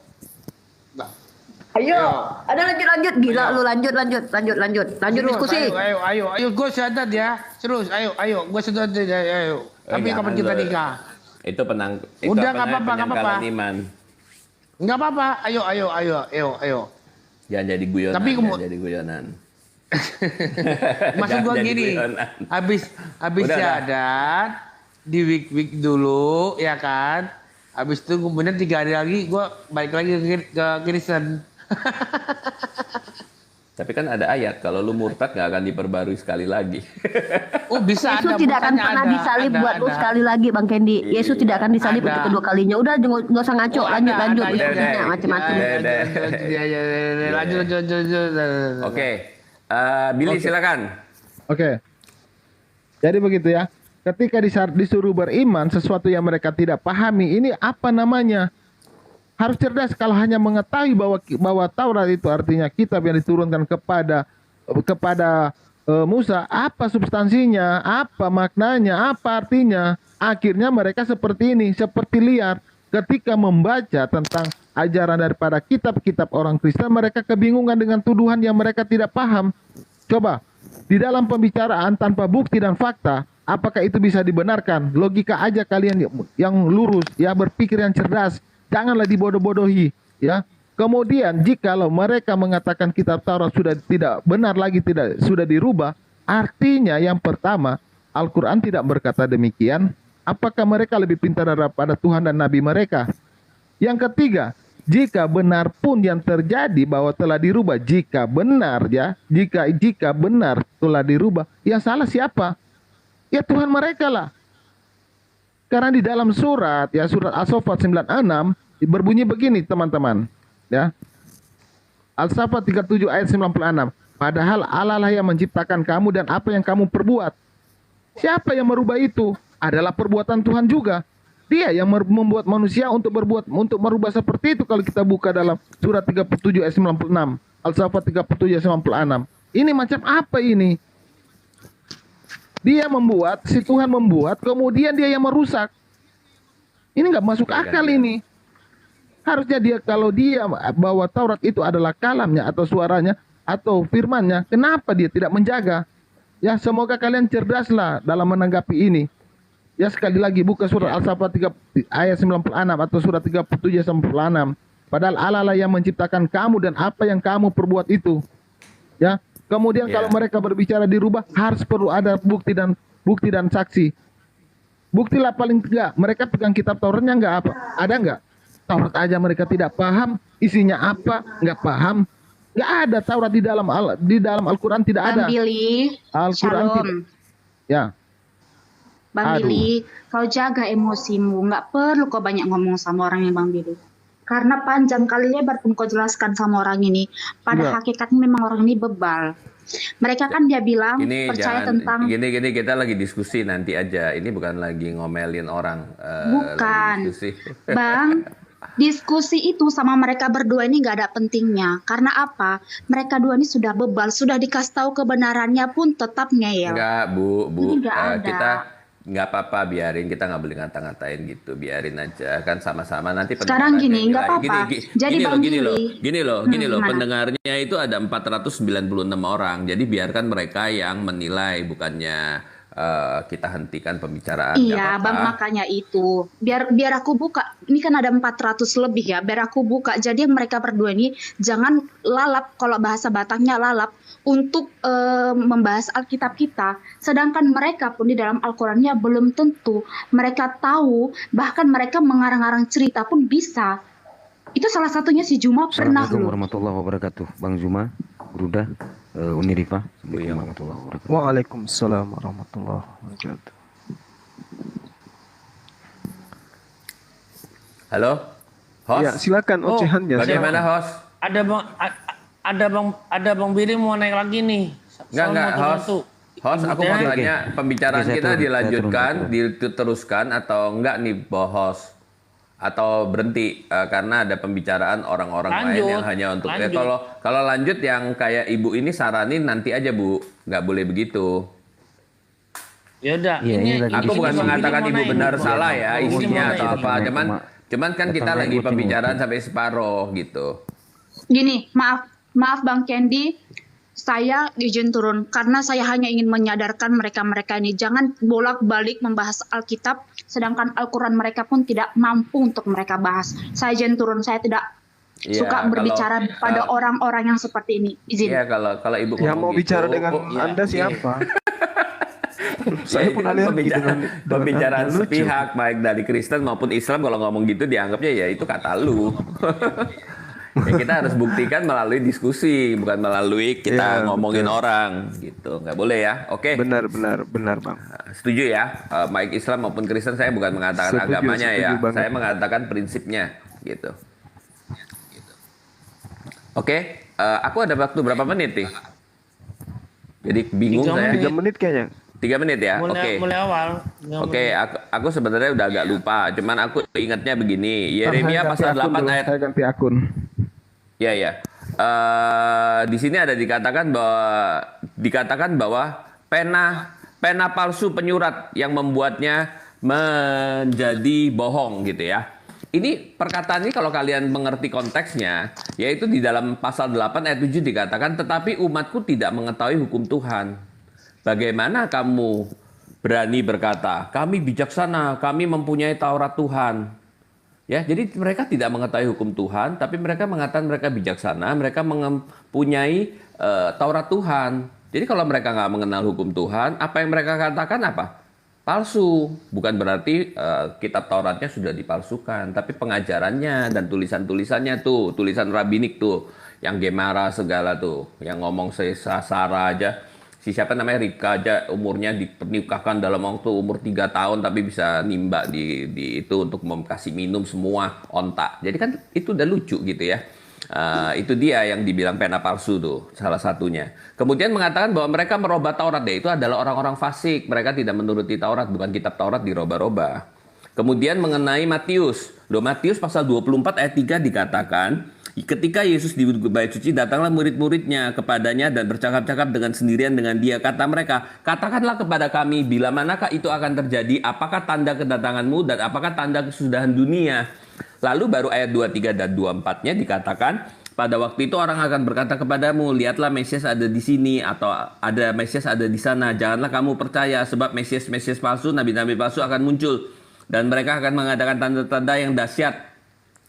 Ada lanjut. Gila lu, lanjut diskusi. Ayo, gue syahadat ya. Terus, ayo, gue syahadat ayo. Tapi kapan kita nikah? Itu Udah nggak apa-apa. Nggak apa-apa. Ayo. Jangan jadi guyonan. Tapi jadi guyonan. Maksud gue gini, habis syahadat di week dulu, ya kan? Habis itu kemudian 3 hari lagi gue balik lagi ke Kristen. Tapi kan ada ayat kalau lu murtad nggak akan diperbarui sekali lagi. Bisa. Yesus tidak akan pernah disalib buat lu sekali lagi, Bang Kendi. Yesus tidak akan disalib untuk kedua kalinya. Udah nggak usah ngaco. Lanjut. Macam-macam. Lanjut. Oke, Billy silakan. Oke. Jadi begitu ya. Ketika disuruh beriman sesuatu yang mereka tidak pahami, ini apa namanya? Harus cerdas. Kalau hanya mengetahui bahwa Taurat itu artinya kitab yang diturunkan kepada Musa, apa substansinya, apa maknanya, apa artinya, akhirnya mereka seperti ini, seperti liar. Ketika membaca tentang ajaran daripada kitab-kitab orang Kristen, mereka kebingungan dengan tuduhan yang mereka tidak paham. Coba, di dalam pembicaraan tanpa bukti dan fakta, apakah itu bisa dibenarkan? Logika aja kalian yang lurus, ya, berpikir yang cerdas. Janganlah dibodoh-bodohi, ya. Kemudian jikalau mereka mengatakan kitab Taurat sudah tidak benar lagi, sudah dirubah, artinya yang pertama, Al-Quran tidak berkata demikian. Apakah mereka lebih pintar daripada Tuhan dan Nabi mereka? Yang ketiga, jika benar pun yang terjadi bahwa telah dirubah, jika benar telah dirubah, yang salah siapa? Ya Tuhan mereka lah. Karena di dalam surat As-Saffat 96 berbunyi begini, teman-teman, ya. Al-Saffat 37 ayat 96. Padahal Allah lah yang menciptakan kamu dan apa yang kamu perbuat. Siapa yang merubah itu? Adalah perbuatan Tuhan juga. Dia yang membuat manusia untuk merubah seperti itu. Kalau kita buka dalam surat 37 ayat 96, Al-Saffat 37 ayat 96. Ini macam apa ini? Dia membuat, si Tuhan membuat, kemudian dia yang merusak. Ini nggak masuk akal ini. Harusnya kalau dia bahwa Taurat itu adalah kalamnya atau suaranya atau firmannya, kenapa dia tidak menjaga? Ya, semoga kalian cerdaslah dalam menanggapi ini. Ya, sekali lagi buka surat Al-Saffat 3 ayat 96 atau surat 37 ayat 96. Padahal Allah lah yang menciptakan kamu dan apa yang kamu perbuat itu. Ya. Kemudian kalau mereka berbicara dirubah, harus perlu ada bukti dan saksi. Bukti lah paling tidak. Mereka pegang kitab Tauratnya enggak apa? Ada enggak? Taurat aja mereka tidak paham, isinya apa? Enggak paham. Enggak ada Taurat di dalam Al-Quran, tidak ada. Bang Billy, Al-Quran shalom. Ya. Bang Billy, kau jaga emosimu. Enggak perlu kau banyak ngomong sama orang yang Bang Billy. Karena panjang kali lebar pun kau jelaskan sama orang ini. Pada hakikatnya memang orang ini bebal. Mereka kan dia bilang percaya tentang gini kita lagi diskusi nanti aja. Ini bukan lagi ngomelin orang. Bukan, Bang. diskusi itu sama mereka berdua ini nggak ada pentingnya. Karena apa? Mereka dua ini sudah bebal, sudah dikasih tahu kebenarannya pun tetap ngeyel. Enggak, Bu. Ini nggak ada. Kita nggak apa-apa, biarin, kita nggak boleh ngata-ngatain gitu, biarin aja kan sama-sama nanti Sekarang pendengarannya gini, nggak nilai. apa-apa. Jadi Bang gini loh, Billy. gini loh, Gimana? pendengarnya itu ada 496 orang, jadi biarkan mereka yang menilai, bukannya kita hentikan pembicaraan. Nggak Iya, apa-apa. Bang, makanya itu. Biar aku buka. Ini kan ada 400 lebih ya. Biar aku buka. Jadi yang mereka berdua ini jangan lalap, kalau bahasa Bataknya lalap, untuk membahas Alkitab kita. Sedangkan mereka pun di dalam Al-Qur'annya belum tentu mereka tahu, bahkan mereka mengarang-arang cerita pun bisa. Itu salah satunya si Juma pernah Assalamualaikum loh. warahmatullahi wabarakatuh. Bang Juma, Bruda, Unirifa. Assalamualaikum warahmatullahi wabarakatuh. Waalaikumsalam warahmatullahi wabarakatuh. Halo, host. Ya, silakan ocehannya. Bagaimana silakan. host? Ada Bang Billy mau naik lagi nih. Enggak, host. Host, aku mau Oke. tanya, pembicaraan Oke, saya kita turun, dilanjutkan, saya turun. diteruskan atau enggak nih, host? Atau berhenti karena ada pembicaraan orang-orang lain Lanjut, yang hanya untuk lanjut. kalau lanjut yang kayak ibu ini saranin nanti aja Bu, nggak boleh begitu. Ya udah. Iya, ini lagi Aku bukan Bang Billy mengatakan mau ibu naik. benar Bang salah Billy ya mau isinya naik. atau apa, cuman kan kita Datang lagi lagi, pembicaraan Bang. sampai separuh gitu. Gini, maaf Bang Candy, saya izin turun karena saya hanya ingin menyadarkan mereka-mereka ini jangan bolak-balik membahas Alkitab, sedangkan Al-Quran mereka pun tidak mampu untuk mereka bahas. Saya izin turun, saya tidak Iya, suka berbicara pada orang-orang yang seperti ini. Izin. Iya, kalau ibu Yang ngomong mau bicara gitu, dengan ya, Anda siapa? Saya pun itu kan alergi dengan pembicaraan Anda. Lucu. sepihak baik dari Kristen maupun Islam. Kalau ngomong gitu dianggapnya ya itu kata lu. Ya, kita harus buktikan melalui diskusi, bukan melalui kita Iya, ngomongin betul. orang gitu. Nggak boleh ya. Oke. Benar, Bang. Setuju ya, baik Islam maupun Kristen. Saya bukan mengatakan Setuju, agamanya ya, setuju banget. saya mengatakan prinsipnya gitu. Oke, aku ada waktu berapa menit nih? Jadi bingung 3 saya. menit. 3 menit kayaknya. 3 menit ya, oke. Mulai awal. Oke, aku sebenarnya udah agak lupa, cuman aku ingatnya begini. Yeremia Saya ganti pasal akun 8 dulu, ayat. Saya ganti akun. Ya. Di sini ada dikatakan bahwa pena palsu penyurat yang membuatnya menjadi bohong gitu ya. Ini perkataan ini kalau kalian mengerti konteksnya, yaitu di dalam pasal 8 ayat 7 dikatakan, tetapi umatku tidak mengetahui hukum Tuhan. Bagaimana kamu berani berkata, kami bijaksana, kami mempunyai Taurat Tuhan. Ya, jadi mereka tidak mengetahui hukum Tuhan, tapi mereka mengatakan mereka bijaksana, mereka mempunyai Taurat Tuhan. Jadi kalau mereka nggak mengenal hukum Tuhan, apa yang mereka katakan apa? Palsu. Bukan berarti kitab Tauratnya sudah dipalsukan, tapi pengajarannya dan tulisan-tulisannya tuh, tulisan rabinik tuh, yang Gemara segala tuh, yang ngomong Sarah aja. Si siapa namanya Rika aja umurnya dipernikahkan dalam waktu umur 3 tahun tapi bisa nimba di itu untuk kasih minum semua onta. Jadi kan itu udah lucu gitu ya. Itu dia yang dibilang pena palsu tuh salah satunya. Kemudian mengatakan bahwa mereka merubah Taurat, itu adalah orang-orang fasik. Mereka tidak menuruti Taurat, bukan kitab Taurat dirubah-rubah. Kemudian mengenai Matius. Matius pasal 24 ayat 3 dikatakan, ketika Yesus di bait suci, datanglah murid-muridnya kepadanya dan bercakap-cakap dengan sendirian dengan dia. Kata mereka, katakanlah kepada kami, bila manakah itu akan terjadi? Apakah tanda kedatanganmu dan apakah tanda kesudahan dunia? Lalu baru ayat 23 dan 24-nya dikatakan, pada waktu itu orang akan berkata kepadamu, lihatlah Mesias ada di sini, atau ada Mesias ada di sana. Janganlah kamu percaya, sebab Mesias palsu, nabi-nabi palsu akan muncul. Dan mereka akan mengadakan tanda-tanda yang dahsyat,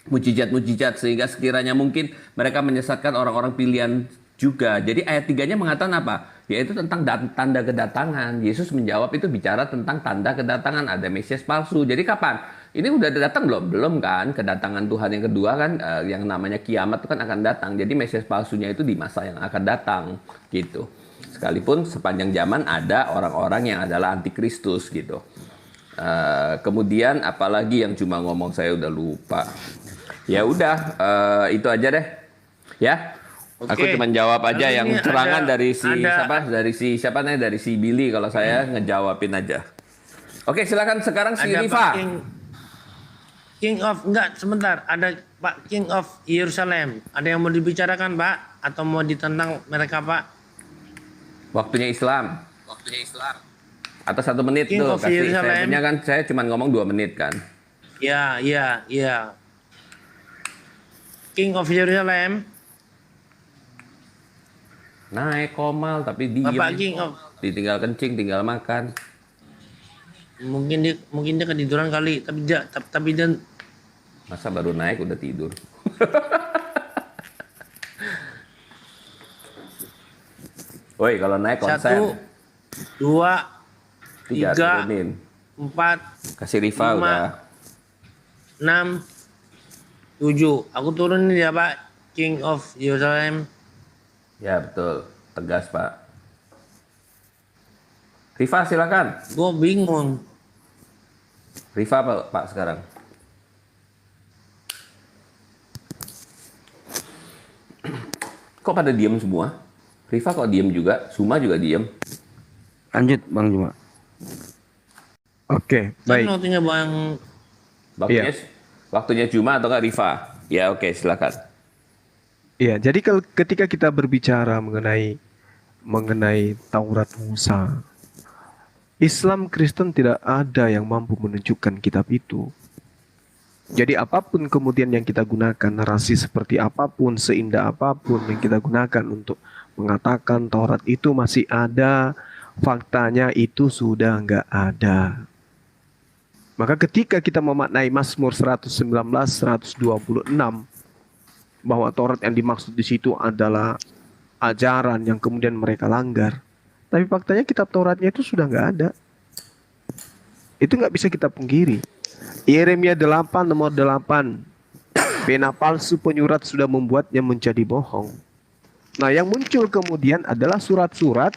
mujizat-mujizat, sehingga sekiranya mungkin mereka menyesatkan orang-orang pilihan juga. Jadi ayat 3-nya mengatakan apa? Yaitu tentang tanda kedatangan. Yesus menjawab itu bicara tentang tanda kedatangan, ada Mesias palsu. Jadi kapan? Ini udah datang belum? Belum kan? Kedatangan Tuhan yang kedua kan, yang namanya kiamat itu kan akan datang. Jadi Mesias palsunya itu di masa yang akan datang gitu. Sekalipun sepanjang zaman ada orang-orang yang adalah antikristus gitu. Kemudian apalagi yang cuma ngomong saya udah lupa. Ya udah, itu aja deh. Ya. Oke. Aku cuma jawab aja Lalu yang ini serangan ada- dari si ada- siapa dari si Billy, kalau saya ngejawabin aja. Oke, silakan sekarang si Ada Rifa. King of enggak sebentar, ada Pak King of Yerusalem. Ada yang mau dibicarakan Pak atau mau ditentang mereka Pak? Waktunya Islam. Atau 1 menit King tuh of kasih. Saya Yerusalem. punya kan saya cuma ngomong 2 menit kan. Ya. King of Yerusalem. Naik komal tapi diem. Bapak King of Ditinggal kencing, tinggal makan. mungkin dia ketiduran kali, tapi dia Masa baru naik udah tidur. Woi, kalau naik konsen. 1, 2, 3 3, turunin. 4, Kasih Riva 5, udah. 6, 7. Aku turunin ya Pak. King of Yerusalem. Ya betul, tegas Pak. Riva silakan. Gue bingung. Riva Pak sekarang. Kok pada diem semua? Riva kok diem juga? Suma juga diem. Lanjut Bang Juma. Oke, Kan baik. waktunya Bang. Waktunya Juma atau Kak Riva? Ya oke, silakan. Iya, jadi ketika kita berbicara mengenai Taurat Musa, Islam Kristen tidak ada yang mampu menunjukkan kitab itu. Jadi apapun kemudian yang kita gunakan, narasi seperti apapun, seindah apapun yang kita gunakan untuk mengatakan Taurat itu masih ada, faktanya itu sudah nggak ada. Maka ketika kita memaknai Mazmur 119, 126, bahwa Taurat yang dimaksud di situ adalah ajaran yang kemudian mereka langgar. Tapi faktanya kitab Tauratnya itu sudah nggak ada. Itu nggak bisa kita pungkiri. Yeremia 8 nomor 8. Pena palsu penyurat sudah membuatnya menjadi bohong. Nah yang muncul kemudian adalah surat-surat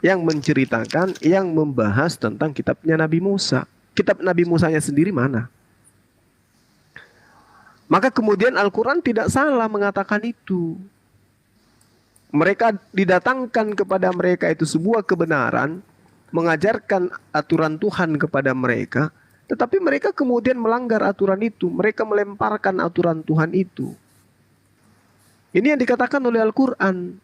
yang menceritakan, yang membahas tentang kitabnya Nabi Musa. Kitab Nabi Musanya sendiri mana? Maka kemudian Al-Quran tidak salah mengatakan itu. Mereka didatangkan kepada mereka itu sebuah kebenaran, mengajarkan aturan Tuhan kepada mereka, tetapi mereka kemudian melanggar aturan itu. Mereka melemparkan aturan Tuhan itu. Ini yang dikatakan oleh Al-Quran.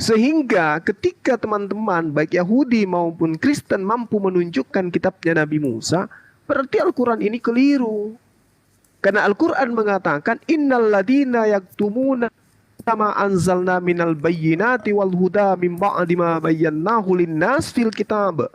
Sehingga ketika teman-teman baik Yahudi maupun Kristen mampu menunjukkan kitabnya Nabi Musa, berarti Al-Quran ini keliru. Karena Al-Quran mengatakan innal ladina yaktumuna ma anzalna minal bayyinati wal huda min ba'di ma bayyanahu lin-nas fil kitab.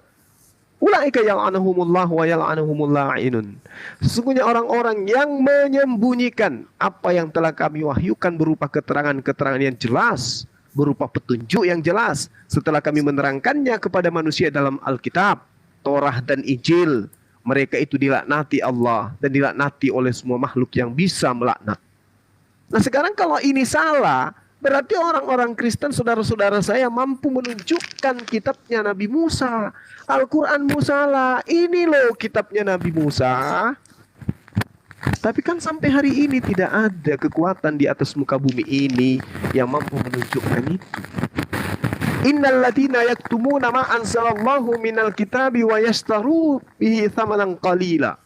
Ulaika yal'anuhumullah wa yal'anuhumul la'inun. Sesungguhnya orang-orang yang menyembunyikan apa yang telah kami wahyukan berupa keterangan-keterangan yang jelas, berupa petunjuk yang jelas setelah kami menerangkannya kepada manusia dalam Alkitab, Torah dan Injil. Mereka itu dilaknati Allah dan dilaknati oleh semua makhluk yang bisa melaknat. Nah sekarang kalau ini salah, berarti orang-orang Kristen saudara-saudara saya mampu menunjukkan kitabnya Nabi Musa. Al-Quranmu salah, ini loh kitabnya Nabi Musa. Tapi kan sampai hari ini tidak ada kekuatan di atas muka bumi ini yang mampu menunjukkan itu. Innal ladina yaktumuna ma anzalallahu minal kitabi wa yastaru bihi thamanan qalila.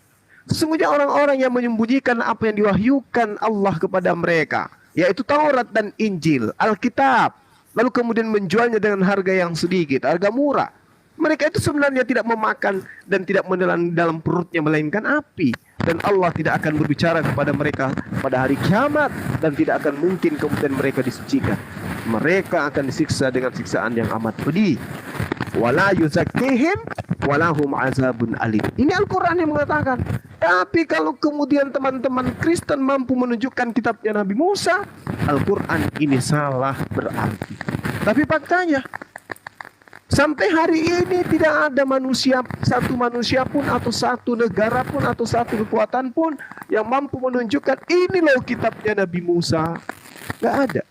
Sesungguhnya orang-orang yang menyembunyikan apa yang diwahyukan Allah kepada mereka, yaitu Taurat dan Injil, Alkitab, lalu kemudian menjualnya dengan harga yang sedikit, harga murah. Mereka itu sebenarnya tidak memakan dan tidak menelan dalam perutnya melainkan api. Dan Allah tidak akan berbicara kepada mereka pada hari kiamat dan tidak akan mungkin kemudian mereka disucikan. Mereka akan disiksa dengan siksaan yang amat pedih. Wala yuzakkihim walahum azabun alim. Ini Al-Quran yang mengatakan. Tapi kalau kemudian teman-teman Kristen mampu menunjukkan kitabnya Nabi Musa, Al-Quran ini salah berarti. Tapi faktanya sampai hari ini tidak ada satu manusia pun atau satu negara pun atau satu kekuatan pun yang mampu menunjukkan ini loh kitabnya Nabi Musa. Nggak ada.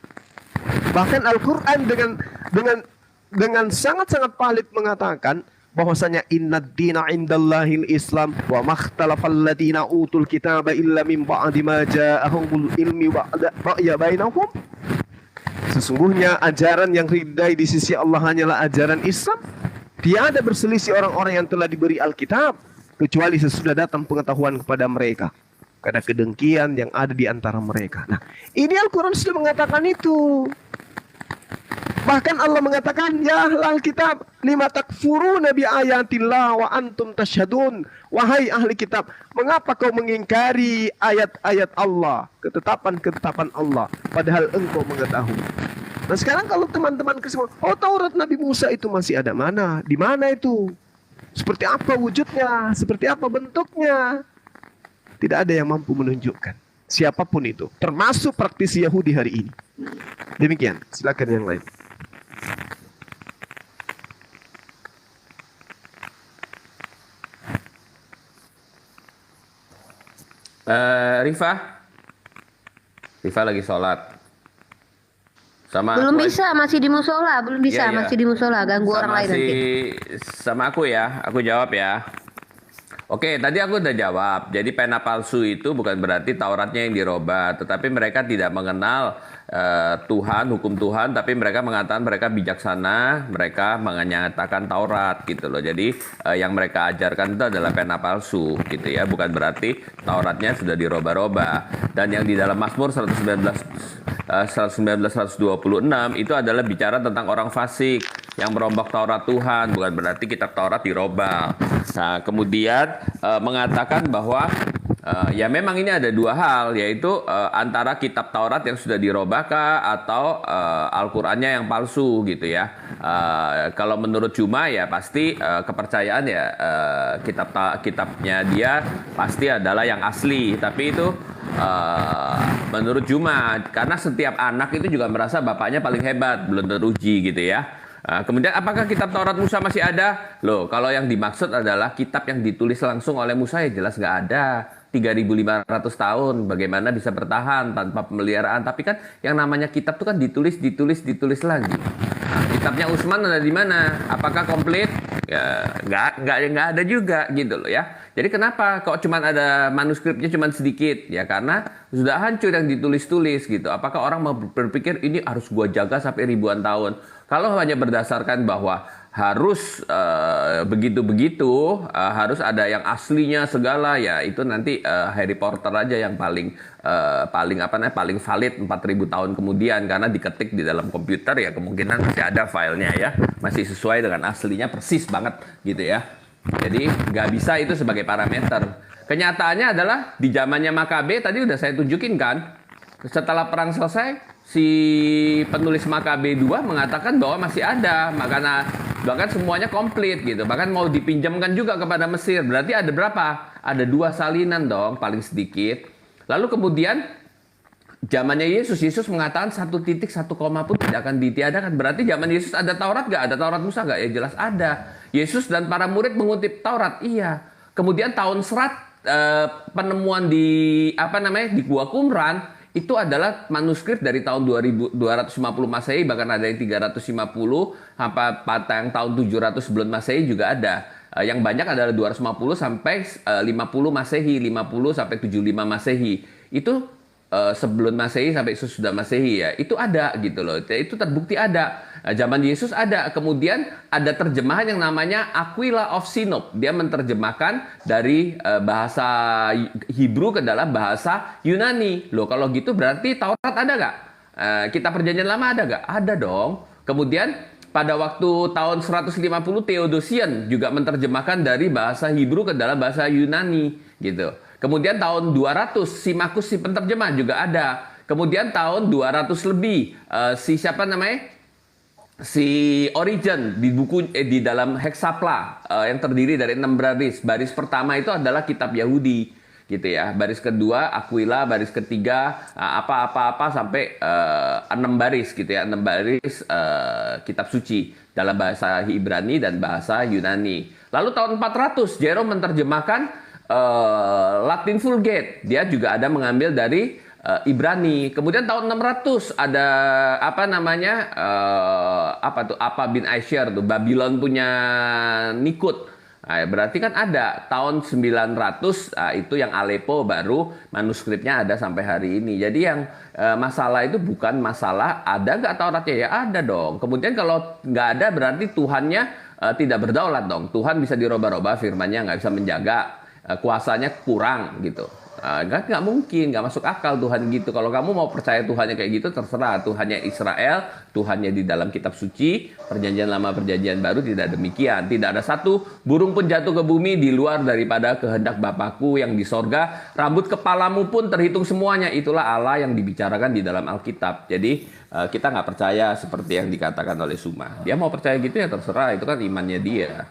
Bahkan Al-Quran dengan sangat-sangat valid mengatakan bahwasanya innad dina indallahil Islam wa makhtalafal ladina utul kitaba illa min ba'di ma ja'ahumul ilmi ba'ya bainahum. Sesungguhnya ajaran yang ridai di sisi Allah hanyalah ajaran Islam. Tiada berselisih orang-orang yang telah diberi Alkitab kecuali sesudah datang pengetahuan kepada mereka. karena kedengkian yang ada di antara mereka. Nah, ini Al-Quran sudah mengatakan itu. Bahkan Allah mengatakan, ya ahlal kitab, lima takfuruna bi ayatillah wa antum tasyhadun. Wahai ahli kitab, mengapa kau mengingkari ayat-ayat Allah, ketetapan-ketetapan Allah, padahal engkau mengetahui. Nah sekarang kalau teman-teman kesemua, oh Taurat Nabi Musa itu masih ada mana? Di mana itu? Seperti apa wujudnya? Seperti apa bentuknya? Tidak ada yang mampu menunjukkan. Siapapun itu, termasuk praktisi Yahudi hari ini. Demikian, silakan yang lain. Rifa lagi sholat. Sama Belum aku bisa, masih di musola, belum bisa, Iya, iya. masih di musola, ganggu orang lain nanti. Sama aku ya, aku jawab ya. Oke, tadi aku udah jawab. Jadi pena palsu itu bukan berarti Tauratnya yang dirubah, tetapi mereka tidak mengenal Tuhan, hukum Tuhan, tapi mereka mengatakan mereka bijaksana, mereka menyatakan Taurat gitu loh. Jadi yang mereka ajarkan itu adalah pena palsu gitu ya, bukan berarti Tauratnya sudah dirubah-rubah. Dan yang di dalam Mazmur 119-126 itu adalah bicara tentang orang fasik yang merombak Taurat Tuhan, bukan berarti kitab Taurat dirubah. Nah, kemudian mengatakan bahwa ya memang ini ada dua hal, yaitu antara kitab Taurat yang sudah dirubahkah atau Al-Qur'annya yang palsu gitu ya. Kalau menurut Juma ya pasti kepercayaan ya kitabnya dia pasti adalah yang asli, tapi itu menurut Juma, karena setiap anak itu juga merasa bapaknya paling hebat, belum teruji gitu ya. Kemudian apakah kitab Taurat Musa masih ada? Loh, kalau yang dimaksud adalah kitab yang ditulis langsung oleh Musa ya jelas nggak ada. 3.500 tahun, bagaimana bisa bertahan tanpa pemeliharaan? Tapi kan yang namanya kitab itu kan ditulis lagi. Nah, kitabnya Utsman ada di mana? Apakah komplit? Ya nggak ada juga gitu loh ya. Jadi kenapa kok cuma ada manuskripnya cuma sedikit? Ya karena sudah hancur yang ditulis-tulis gitu. Apakah orang mau berpikir ini harus gua jaga sampai ribuan tahun? Kalau hanya berdasarkan bahwa harus begitu-begitu, harus ada yang aslinya segala, ya itu nanti Harry Potter aja yang paling valid 4.000 tahun kemudian, karena diketik di dalam komputer ya kemungkinan masih ada filenya ya, masih sesuai dengan aslinya persis banget gitu ya. Jadi nggak bisa itu sebagai parameter. Kenyataannya adalah di zamannya Makabe tadi udah saya tunjukin kan, setelah perang selesai si penulis Makabe 2 mengatakan bahwa masih ada, bahkan semuanya komplit gitu, bahkan mau dipinjamkan juga kepada Mesir. Berarti ada berapa? Ada 2 salinan dong paling sedikit. Lalu kemudian zamannya Yesus mengatakan 1 titik 1 koma pun tidak akan ditiadakan. Berarti zaman Yesus ada Taurat gak? Ada Taurat Musa gak? Ya jelas ada. Yesus dan para murid mengutip Taurat, iya. Kemudian tahun serat penemuan di Gua Qumran itu adalah manuskrip dari tahun 2250 Masehi, bahkan ada yang 350, sampai yang tahun 700 sebelum Masehi juga ada. Yang banyak adalah 250 sampai 50 Masehi, 50 sampai 75 Masehi. Itu sebelum Masehi sampai sesudah Masehi ya. Itu ada gitu loh. Itu terbukti ada. Zaman Yesus ada. Kemudian ada terjemahan yang namanya Aquila of Sinop. Dia menerjemahkan dari bahasa Hebrew ke dalam bahasa Yunani. Loh kalau gitu berarti Taurat ada nggak? Kitab Perjanjian Lama ada nggak? Ada dong. Kemudian pada waktu tahun 150 Theodosian juga menerjemahkan dari bahasa Hebrew ke dalam bahasa Yunani gitu. Kemudian tahun 200 Simakus si penterjemah juga ada. Kemudian tahun 200 lebih si Origen di buku di dalam Hexapla yang terdiri dari 6 baris. Baris pertama itu adalah kitab Yahudi gitu ya. Baris kedua Aquila, baris ketiga apa-apa sampai 6 baris gitu ya. 6 baris kitab suci dalam bahasa Ibrani dan bahasa Yunani. Lalu tahun 400 Jerome menerjemahkan Latin Vulgate, dia juga ada mengambil dari Ibrani. Kemudian tahun 600 ada Apa bin Asyar tuh, Babylon punya Nikut. Nah, berarti kan ada tahun 900 itu yang Aleppo baru manuskripnya ada sampai hari ini. Jadi yang masalah itu bukan masalah ada nggak Tauratnya, ya ada dong. Kemudian kalau nggak ada berarti Tuhannya tidak berdaulat dong. Tuhan bisa dirubah-rubah, firmannya nggak bisa menjaga, kuasanya kurang gitu. Nggak mungkin, nggak masuk akal Tuhan gitu. Kalau kamu mau percaya Tuhannya kayak gitu, terserah. Tuhannya Israel, Tuhannya di dalam kitab suci, perjanjian lama, perjanjian baru tidak demikian. Tidak ada satu burung pun jatuh ke bumi di luar daripada kehendak Bapakku yang di sorga. Rambut kepalamu pun terhitung semuanya. Itulah Allah yang dibicarakan di dalam Alkitab. Jadi kita nggak percaya seperti yang dikatakan oleh Suma. Dia mau percaya gitu ya terserah, itu kan imannya dia.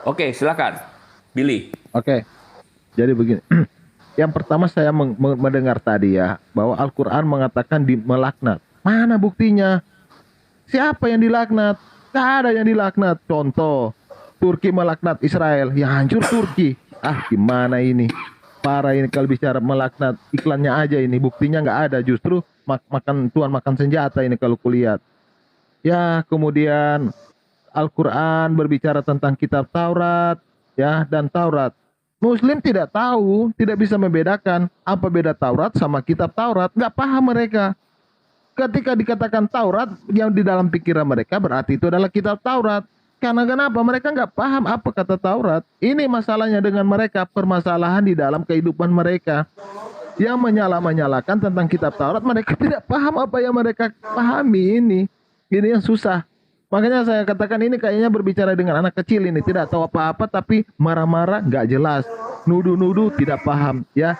Oke, silakan. Billy. Oke. Jadi begini. Yang pertama saya mendengar tadi ya, bahwa Al-Quran mengatakan melaknat. Mana buktinya? Siapa yang dilaknat? Gak ada yang dilaknat. Contoh, Turki melaknat Israel, ya hancur Turki. Gimana ini? Parah ini kalau bicara melaknat, iklannya aja ini, buktinya nggak ada. Justru Tuhan makan senjata ini kalau kulihat. Ya, kemudian Al-Quran berbicara tentang kitab Taurat, ya, dan Taurat. Muslim tidak tahu, tidak bisa membedakan apa beda Taurat sama kitab Taurat. Nggak paham mereka. Ketika dikatakan Taurat, yang di dalam pikiran mereka berarti itu adalah kitab Taurat. Karena kenapa? Mereka nggak paham apa kata Taurat. Ini masalahnya dengan mereka, permasalahan di dalam kehidupan mereka. Yang menyalahkan tentang kitab Taurat, mereka tidak paham apa yang mereka pahami ini. Ini yang susah. Makanya saya katakan ini kayaknya berbicara dengan anak kecil ini, tidak tahu apa-apa tapi marah-marah, nggak jelas, nuduh-nuduh, tidak paham, ya.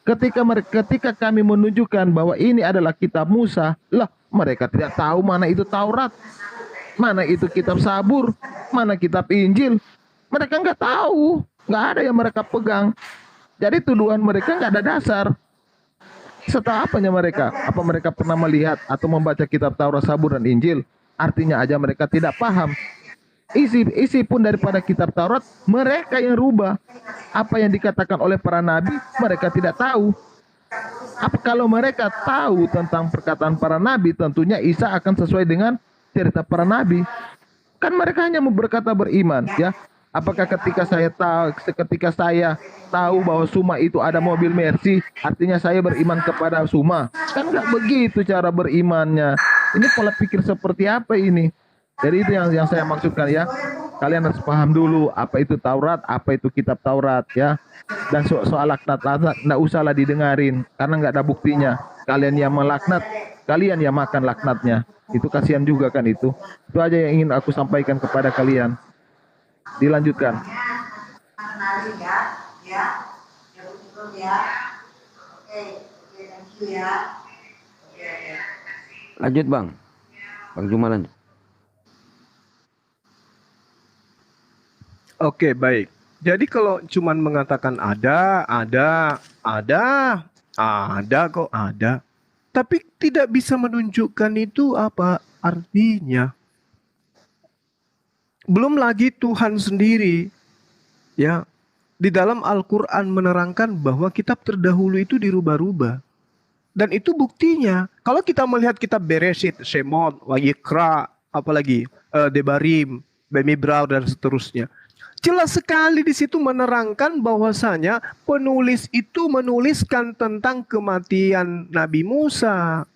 Ketika kami menunjukkan bahwa ini adalah kitab Musa, lah mereka tidak tahu mana itu Taurat, mana itu kitab Sabur, mana kitab Injil. Mereka nggak tahu, nggak ada yang mereka pegang. Jadi tuduhan mereka nggak ada dasar. Setelah apanya mereka? Apa mereka pernah melihat atau membaca kitab Taurat, Sabur, dan Injil? Artinya aja mereka tidak paham. Isi pun daripada kitab Taurat, mereka yang rubah. Apa yang dikatakan oleh para nabi, mereka tidak tahu. Apa kalau mereka tahu tentang perkataan para nabi, tentunya Isa akan sesuai dengan cerita para nabi. Kan mereka hanya berkata beriman, ya. Apakah ketika saya tahu bahwa Suma itu ada mobil Mercy, artinya saya beriman kepada Suma? Kan nggak begitu cara berimannya. Ini pola pikir seperti apa ini? Jadi itu yang saya maksudkan ya. Kalian harus paham dulu apa itu Taurat, apa itu kitab Taurat ya. Dan soal laknat nggak usahlah didengarin karena nggak ada buktinya. Kalian yang melaknat, kalian yang makan laknatnya. Itu kasihan juga kan itu. Itu aja yang ingin aku sampaikan kepada kalian. Dilanjutkan. Lanjut Bang Juma lanjut. Oke, baik. Jadi kalau cuman mengatakan ada kok ada. Tapi tidak bisa menunjukkan itu apa artinya. Belum lagi Tuhan sendiri ya di dalam Al-Quran menerangkan bahwa kitab terdahulu itu dirubah-rubah. Dan itu buktinya. Kalau kita melihat kitab Bereshit, Shemot, Wayikra, apalagi Debarim, Bemibrau, dan seterusnya. Jelas sekali di situ menerangkan bahwasanya penulis itu menuliskan tentang kematian Nabi Musa.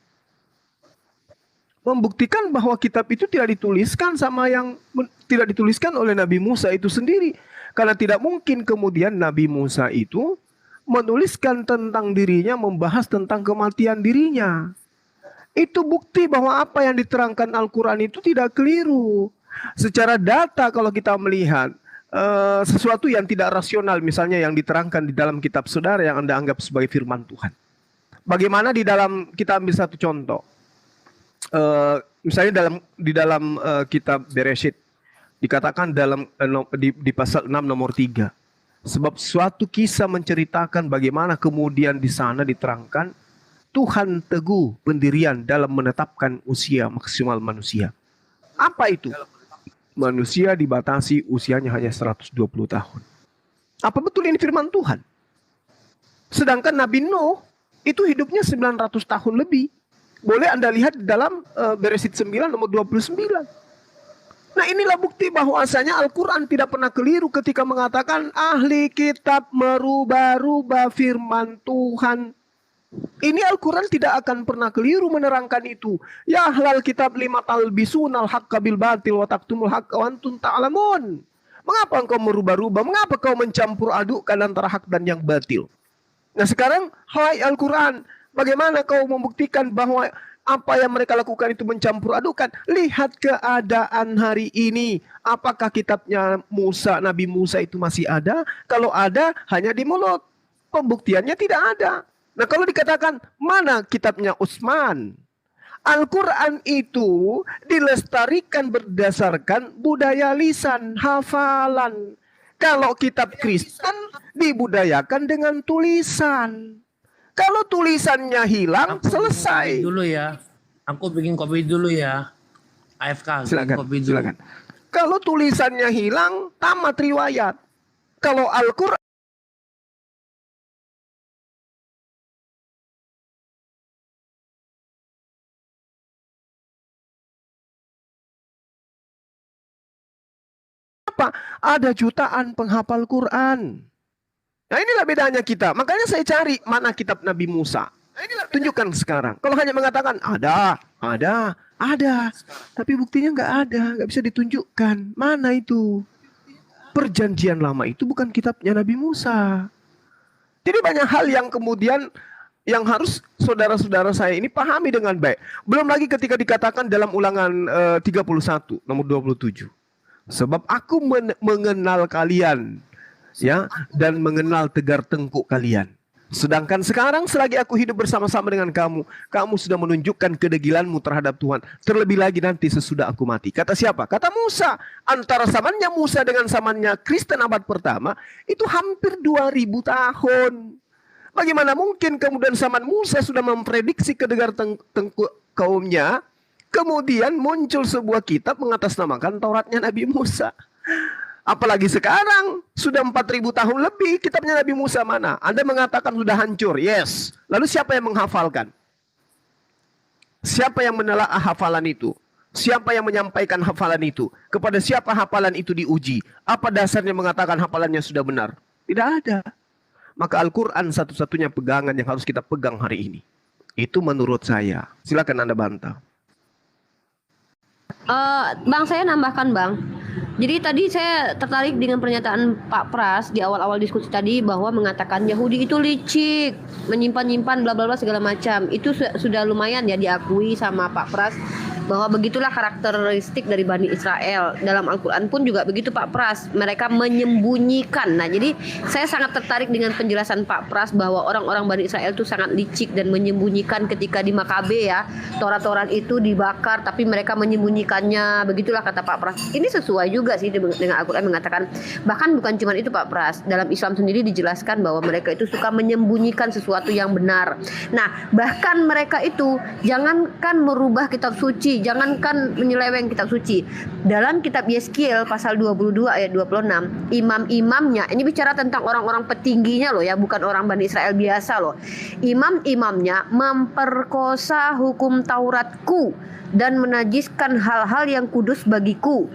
Membuktikan bahwa kitab itu tidak dituliskan oleh Nabi Musa itu sendiri. Karena tidak mungkin kemudian Nabi Musa itu menuliskan tentang dirinya, membahas tentang kematian dirinya. Itu bukti bahwa apa yang diterangkan Al-Quran itu tidak keliru. Secara data kalau kita melihat sesuatu yang tidak rasional, misalnya yang diterangkan di dalam kitab saudara yang Anda anggap sebagai firman Tuhan. Bagaimana di dalam, kita ambil satu contoh. Misalnya di dalam kitab Bereshit dikatakan di pasal 6 nomor 3. Sebab suatu kisah menceritakan bagaimana kemudian di sana diterangkan Tuhan teguh pendirian dalam menetapkan usia maksimal manusia. Apa itu? Manusia dibatasi usianya hanya 120 tahun. Apa betul ini firman Tuhan? Sedangkan Nabi Nuh itu hidupnya 900 tahun lebih. Boleh Anda lihat di dalam Bereshit 9 nomor 29. Nah inilah bukti bahwasanya Al-Quran tidak pernah keliru ketika mengatakan ahli kitab merubah-rubah firman Tuhan. Ini Al-Quran tidak akan pernah keliru menerangkan itu. Ya ahlal kitab lima talbisunal haqqa bil batil wa taktumul haqqa wa antum ta'lamun. Mengapa engkau merubah-rubah? Mengapa kau mencampur adukkan antara hak dan yang batil? Nah sekarang, hai Al-Quran, bagaimana kau membuktikan bahwa apa yang mereka lakukan itu mencampur adukan? Lihat keadaan hari ini. Apakah kitabnya Musa, Nabi Musa itu masih ada? Kalau ada, hanya di mulut. Pembuktiannya tidak ada. Nah kalau dikatakan, mana kitabnya Utsman? Al-Quran itu dilestarikan berdasarkan budaya lisan, hafalan. Kalau kitab Kristen dibudayakan dengan tulisan. Kalau tulisannya hilang, selesai. Dulu ya. Aku bikin kopi dulu ya. AFK. Silakan, Kopi dulu. silakan. Kalau tulisannya hilang, tamat riwayat. Kalau Al-Quran apa? Ada jutaan penghafal Quran. Nah inilah bedanya kita. Makanya saya cari mana kitab Nabi Musa. Tunjukkan sekarang. Kalau hanya mengatakan ada. Tapi buktinya nggak ada. Nggak bisa ditunjukkan. Mana itu? Perjanjian lama itu bukan kitabnya Nabi Musa. Jadi banyak hal yang kemudian yang harus saudara-saudara saya ini pahami dengan baik. Belum lagi ketika dikatakan dalam ulangan 31 nomor 27. Sebab aku mengenal kalian, ya, dan mengenal tegar tengkuk kalian. Sedangkan sekarang selagi aku hidup bersama-sama dengan kamu, kamu sudah menunjukkan kedegilanmu terhadap Tuhan. Terlebih lagi nanti sesudah aku mati. Kata siapa? Kata Musa. Antara zamannya Musa dengan zamannya Kristen abad pertama, itu hampir 2000 tahun. Bagaimana mungkin kemudian zaman Musa sudah memprediksi kedegar tengkuk kaumnya, kemudian muncul sebuah kitab mengatasnamakan Tauratnya Nabi Musa. Apalagi sekarang, sudah 4000 tahun lebih kitabnya Nabi Musa mana? Anda mengatakan sudah hancur, yes. Lalu siapa yang menghafalkan? Siapa yang menelaah hafalan itu? Siapa yang menyampaikan hafalan itu? Kepada siapa hafalan itu diuji? Apa dasarnya mengatakan hafalannya sudah benar? Tidak ada. Maka Al-Quran satu-satunya pegangan yang harus kita pegang hari ini. Itu menurut saya. Silakan Anda bantah. Bang, saya nambahkan Bang. Jadi tadi saya tertarik dengan pernyataan Pak Pras di awal-awal diskusi tadi bahwa mengatakan Yahudi itu licik, menyimpan-nyimpan bla bla bla segala macam. Itu sudah lumayan ya diakui sama Pak Pras bahwa begitulah karakteristik dari Bani Israel. Dalam Al-Quran pun juga begitu Pak Pras, mereka menyembunyikan. Nah jadi saya sangat tertarik dengan penjelasan Pak Pras bahwa orang-orang Bani Israel itu sangat licik dan menyembunyikan ketika di Makabe ya, Torat-Torat itu dibakar tapi mereka menyembunyikannya. Begitulah kata Pak Pras. Ini sesuai juga sih dengan Al-Quran mengatakan, bahkan bukan cuma itu Pak Pras, dalam Islam sendiri dijelaskan bahwa mereka itu suka menyembunyikan sesuatu yang benar. Nah bahkan mereka itu jangankan merubah kitab suci, jangankan menyeleweng kitab suci. Dalam kitab Yeskiel pasal 22 ayat 26, imam-imamnya, ini bicara tentang orang-orang petingginya loh ya, bukan orang Bani Israel biasa loh. Imam-imamnya memperkosa hukum Tauratku dan menajiskan hal-hal yang kudus bagiku.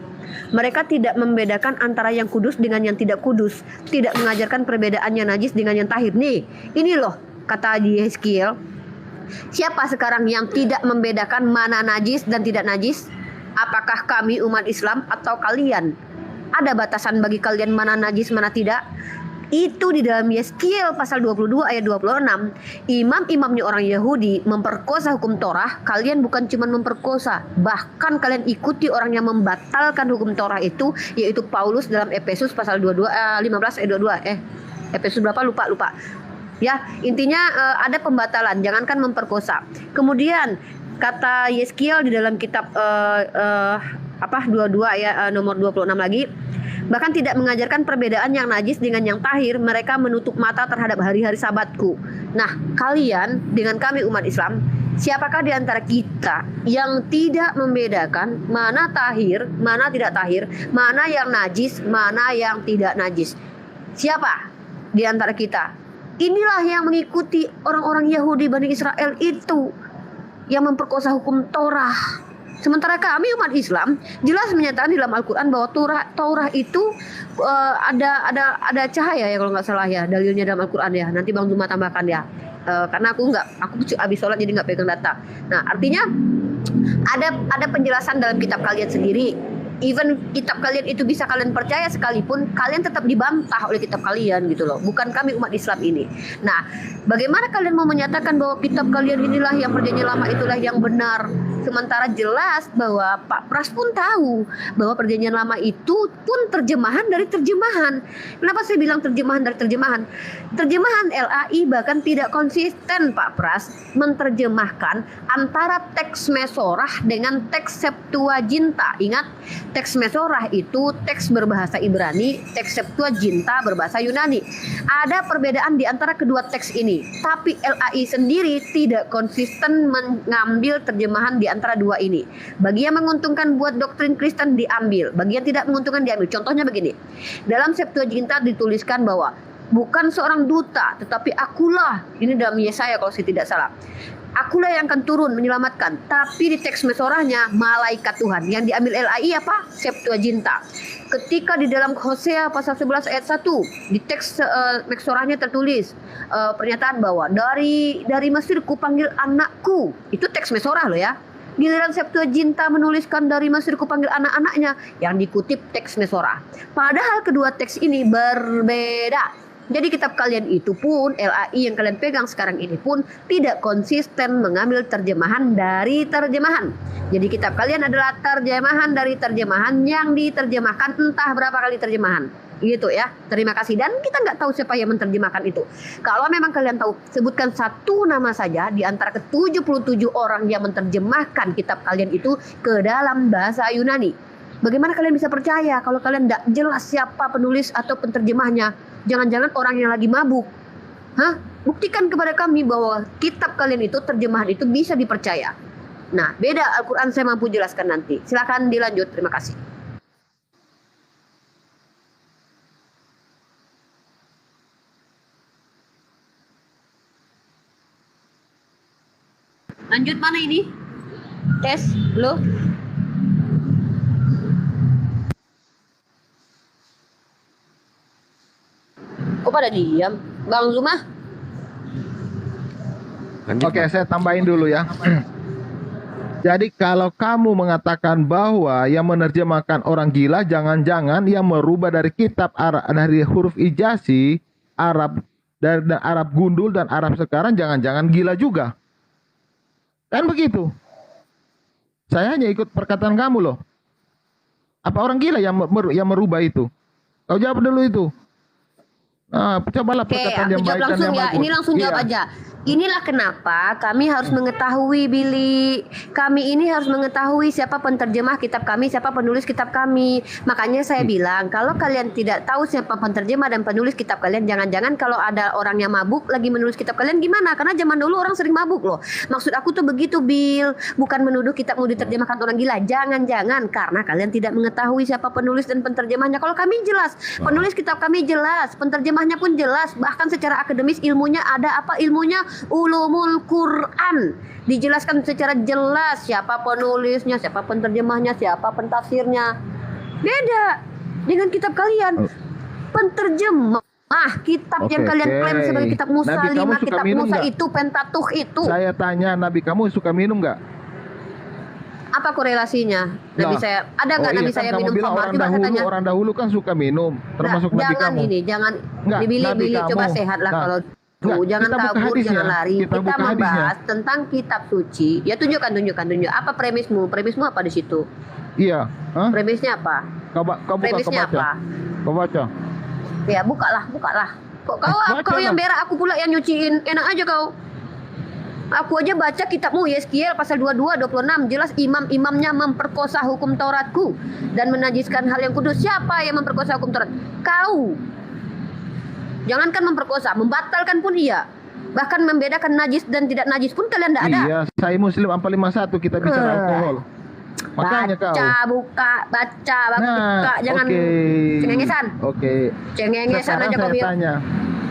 Mereka tidak membedakan antara yang kudus dengan yang tidak kudus, tidak mengajarkan perbedaan yang najis dengan yang tahir. Nih, ini loh kata Yeskiel. Siapa sekarang yang tidak membedakan mana najis dan tidak najis? Apakah kami umat Islam atau kalian? Ada batasan bagi kalian mana najis mana tidak? Itu di dalam Yeskiel pasal 22 ayat 26. Imam-imamnya orang Yahudi memperkosa hukum Torah. Kalian bukan cuma memperkosa, bahkan kalian ikuti orang yang membatalkan hukum Torah itu, yaitu Paulus dalam Efesus pasal 15 ayat 22. Efesus berapa lupa. Ya, intinya ada pembatalan, jangankan memperkosa. Kemudian kata Yeskiel di dalam kitab 22 ya nomor 26 lagi, bahkan tidak mengajarkan perbedaan yang najis dengan yang tahir, mereka menutup mata terhadap hari-hari sabatku. Nah, kalian dengan kami umat Islam, siapakah di antara kita yang tidak membedakan mana tahir, mana tidak tahir, mana yang najis, mana yang tidak najis? Siapa di antara kita? Inilah yang mengikuti orang-orang Yahudi Bani Israel itu, yang memperkosa hukum Torah. Sementara kami umat Islam jelas menyatakan di dalam Al-Quran bahwa Torah itu ada cahaya ya kalau nggak salah ya, dalilnya dalam Al-Quran ya. Nanti Bang Zuma tambahkan ya, karena aku habis sholat jadi nggak pegang data. Nah artinya ada penjelasan dalam kitab kalian sendiri even kitab kalian itu bisa kalian percaya sekalipun, kalian tetap dibantah oleh kitab kalian gitu loh. Bukan kami umat Islam ini. Nah, bagaimana kalian mau menyatakan bahwa kitab kalian inilah yang perjanjian lama itulah yang benar? Sementara jelas bahwa Pak Pras pun tahu bahwa perjanjian lama itu pun terjemahan dari terjemahan. Kenapa saya bilang terjemahan dari terjemahan? Terjemahan LAI bahkan tidak konsisten Pak Pras menerjemahkan antara teks Mesorah dengan teks Septuaginta. Ingat, teks Mesorah itu teks berbahasa Ibrani, teks Septuaginta berbahasa Yunani. Ada perbedaan di antara kedua teks ini, tapi LAI sendiri tidak konsisten mengambil terjemahan di antara dua ini. Bagi yang menguntungkan buat doktrin Kristen diambil, bagi yang tidak menguntungkan diambil. Contohnya begini, dalam Septuaginta dituliskan bahwa bukan seorang duta, tetapi akulah, ini dalam Yesaya kalau saya tidak salah, akulah yang akan turun menyelamatkan. Tapi di teks Mesorahnya malaikat Tuhan. Yang diambil LAI apa? Septuaginta. Ketika di dalam Hosea pasal 11 ayat 1 di teks Mesorahnya tertulis pernyataan bahwa dari Mesir kupanggil anakku. Itu teks Mesorah loh ya. Giliran Septuaginta menuliskan dari Mesir kupanggil anak-anaknya, yang dikutip teks Mesorah. Padahal kedua teks ini berbeda. Jadi kitab kalian itu pun, LAI yang kalian pegang sekarang ini pun tidak konsisten mengambil terjemahan dari terjemahan. Jadi kitab kalian adalah terjemahan dari terjemahan yang diterjemahkan entah berapa kali terjemahan. Gitu ya, terima kasih. Dan kita nggak tahu siapa yang menerjemahkan itu. Kalau memang kalian tahu, sebutkan satu nama saja di antara ke-77 orang yang menerjemahkan kitab kalian itu ke dalam bahasa Yunani. Bagaimana kalian bisa percaya kalau kalian nggak jelas siapa penulis atau penterjemahnya? Jangan-jangan orang yang lagi mabuk. Hah? Buktikan kepada kami bahwa kitab kalian itu, terjemahan itu bisa dipercaya. Nah, beda Al-Quran saya mampu jelaskan nanti. Silakan dilanjut, terima kasih. Lanjut mana ini? Tes, lo? Kok pada diam? Bang Zuma? Oke, saya tambahin dulu ya. Jadi kalau kamu mengatakan bahwa yang menerjemahkan orang gila, jangan-jangan yang merubah dari kitab Arab, dari huruf ijasi Arab, dari Arab gundul dan Arab sekarang, jangan-jangan gila juga. Kan begitu. Saya hanya ikut perkataan kamu loh. Apa orang gila yang merubah itu? Kau jawab dulu itu. Nah, cobalah perkataan yang baik dan yang bagus. Ini langsung jawab aja. Inilah kenapa kami harus mengetahui, Billy. Kami ini harus mengetahui siapa penterjemah kitab kami, siapa penulis kitab kami. Makanya saya bilang, kalau kalian tidak tahu siapa penterjemah dan penulis kitab kalian, jangan-jangan kalau ada orang yang mabuk lagi menulis kitab kalian gimana? Karena zaman dulu orang sering mabuk loh. Maksud aku tuh begitu, Bill. Bukan menuduh kitab mau diterjemahkan orang gila. Jangan-jangan karena kalian tidak mengetahui siapa penulis dan penterjemahnya. Kalau kami jelas, penulis kitab kami jelas, penterjemahnya pun jelas. Bahkan secara akademis ilmunya ada apa ilmunya? Ulumul Quran, dijelaskan secara jelas siapa penulisnya, siapa penterjemahnya, siapa pentafsirnya. Beda dengan kitab kalian. Penterjemah kitab yang kalian klaim sebagai kitab Musa, Nabi 5 kitab Musa gak? Itu Pentateuch itu. Saya tanya, Nabi kamu suka minum nggak? Apa korelasinya? Nabi saya ada nggak Nabi saya minum khamar? Orang dahulu kan suka minum, termasuk Nabi kamu. Jangan dibili-bili, coba sehat lah kalau jangan kabur, jangan lari. Kita membahas tentang kitab suci. Ya tunjukkan. Apa premismu? Premismu apa di situ? Iya. Premisnya apa? Premisnya apa? Kau baca. Ya bukalah. Kok kau yang berak, aku pula yang nyuciin. Enak aja kau. Aku aja baca kitabmu Yeskiel pasal 22, 26. Jelas imam-imamnya memperkosa hukum Tauratku dan menajiskan hal yang kudus. Siapa yang memperkosa hukum Taurat? Kau. Jangankan memperkosa, membatalkan pun iya. Bahkan membedakan najis dan tidak najis pun kalian tidak ada. Iya, saya Muslim 451 kita bicara alkohol. Makanya buka, jangan cengengesan. Cengengesan aja kau bilang.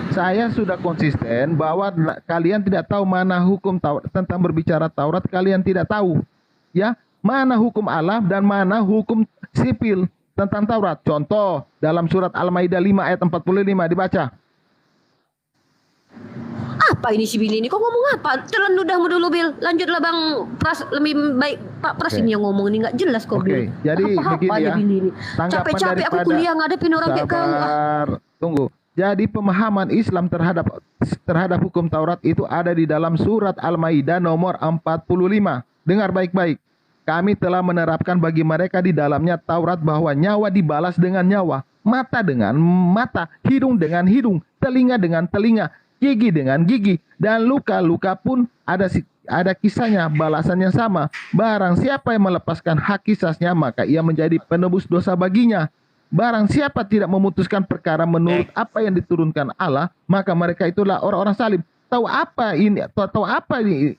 Saya sudah konsisten bahwa kalian tidak tahu mana hukum Taurat, tentang berbicara Taurat kalian tidak tahu. Ya, mana hukum Allah dan mana hukum sipil tentang Taurat. Contoh dalam surat Al-Maidah 5 ayat 45 dibaca. Apa ini si Billy ini? Kok ngomong apa? Telan ludahmu dulu, Bil. Lanjutlah Bang Pras, lebih baik Pak Pras ini yang ngomong ini nggak jelas kok, Bil. Jadi Apa begini ya. Billy ini? Tanggapan Capek-capek aku daripada- kuliah ngadepin orang kayak kamu. Sabar, tunggu. Jadi pemahaman Islam terhadap hukum Taurat itu ada di dalam surat Al-Maidah nomor 45. Dengar baik-baik. Kami telah menerapkan bagi mereka di dalamnya Taurat bahwa nyawa dibalas dengan nyawa, mata dengan mata, hidung dengan hidung, telinga dengan telinga, gigi dengan gigi, dan luka-luka pun ada kisahnya, balasannya sama. Barang siapa yang melepaskan hak kisahnya, maka ia menjadi penebus dosa baginya. Barang siapa tidak memutuskan perkara menurut apa yang diturunkan Allah, maka mereka itulah orang-orang salim. Tahu apa ini? Tahu apa ini?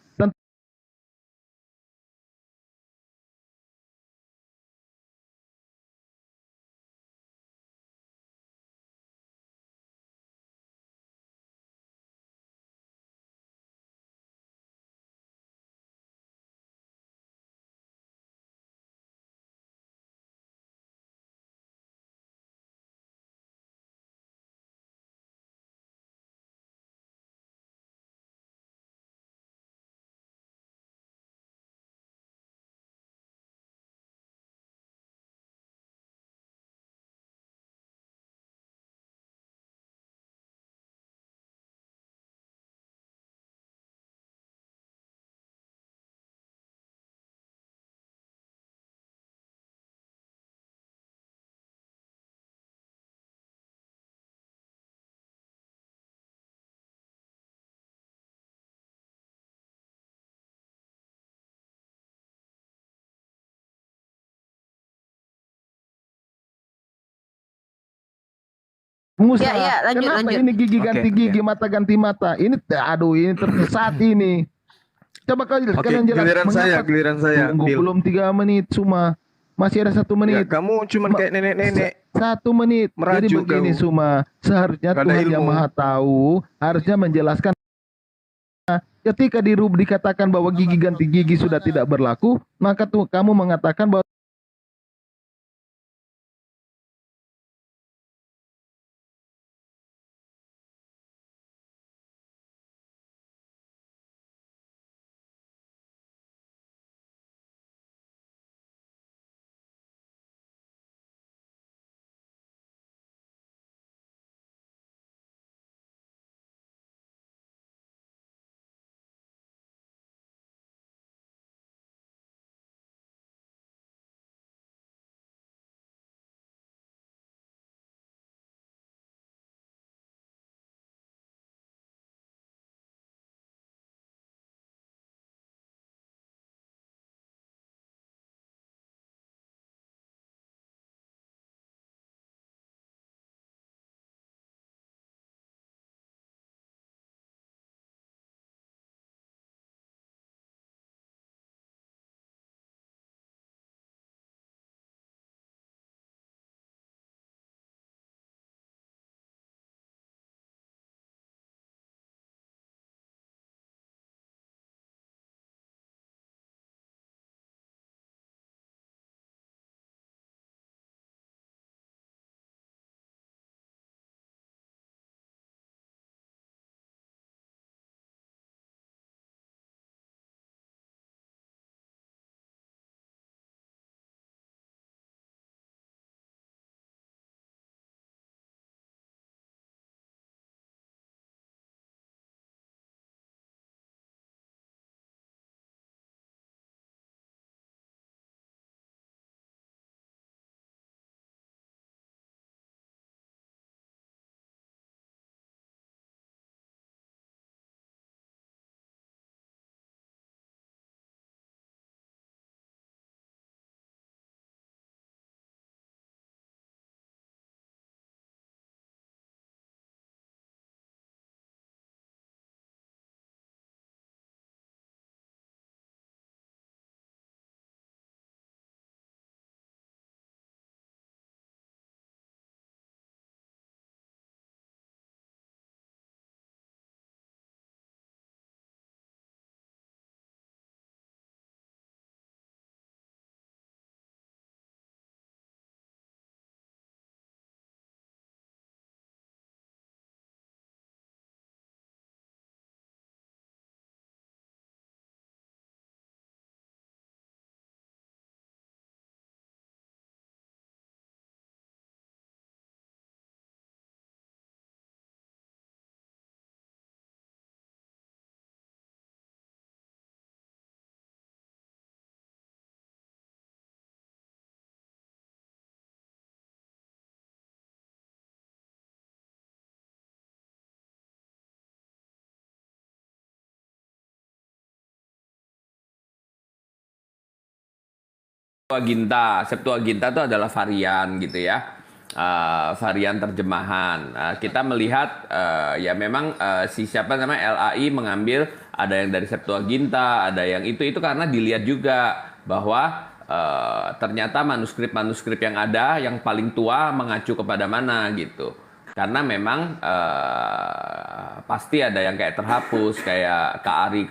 Musa, kenapa ini gigi ganti gigi, mata ganti mata? Ini aduh, ini tersesat ini. Coba kalian jelaskan. Giliran saya. Tunggu, belum 3 menit Suma. Masih ada 1 menit. Ya, kamu cuman kayak nenek-nenek. 1 menit. Jadi Merajuk begini kau. Suma, seharusnya Gak ada Tuhan yang ilmu. Maha Tahu harusnya menjelaskan. Ketika dikatakan bahwa gigi ganti gigi sudah tidak berlaku, maka tuh kamu mengatakan bahwa Septuaginta itu adalah varian gitu ya. Varian terjemahan. Kita melihat ya memang si siapa namanya LAI mengambil ada yang dari Septuaginta, ada yang itu karena dilihat juga bahwa ternyata manuskrip-manuskrip yang ada yang paling tua mengacu kepada mana gitu. Karena memang pasti ada yang kayak terhapus kayak KARI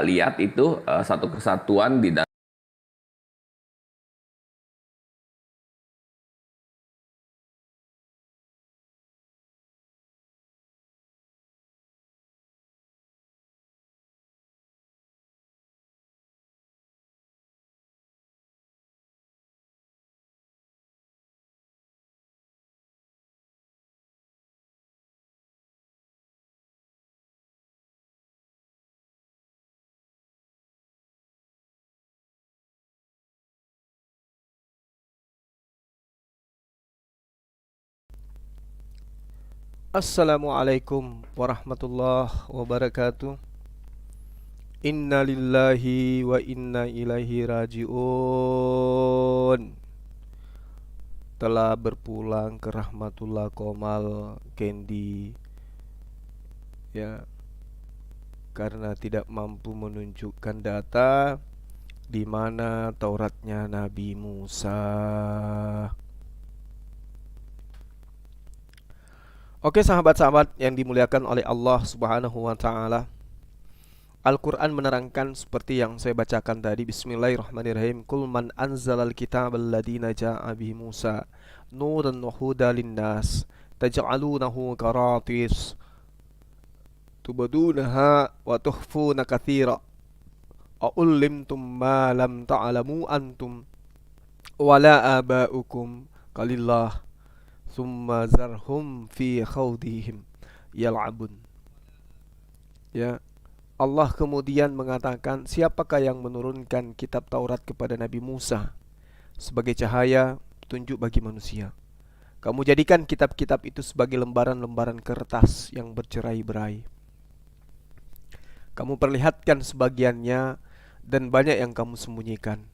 lihat itu satu kesatuan di dalam Assalamualaikum warahmatullahi wabarakatuh. Inna lillahi wa inna ilaihi raji'un. Telah berpulang ke Rahmatullah Komal Candy, ya, karena tidak mampu menunjukkan data di mana Tauratnya Nabi Musa. Oke, sahabat-sahabat yang dimuliakan oleh Allah Subhanahu wa taala. Al-Qur'an menerangkan seperti yang saya bacakan tadi. Bismillahirrahmanirrahim. Qul man anzalal kitabal ladina ja'a bihi Musa nuran wa hudan linnas taj'alunahu qaratis tubdunaha wa tukhfuna katsira a ullimtum ma lam ta'lamu antum wala aba'ukum qalillah summa zarhum fi khawdihim yal'abun. Ya, Allah kemudian mengatakan, siapakah yang menurunkan kitab Taurat kepada Nabi Musa sebagai cahaya petunjuk bagi manusia? Kamu jadikan kitab-kitab itu sebagai lembaran-lembaran kertas yang bercerai-berai. Kamu perlihatkan sebagiannya dan banyak yang kamu sembunyikan.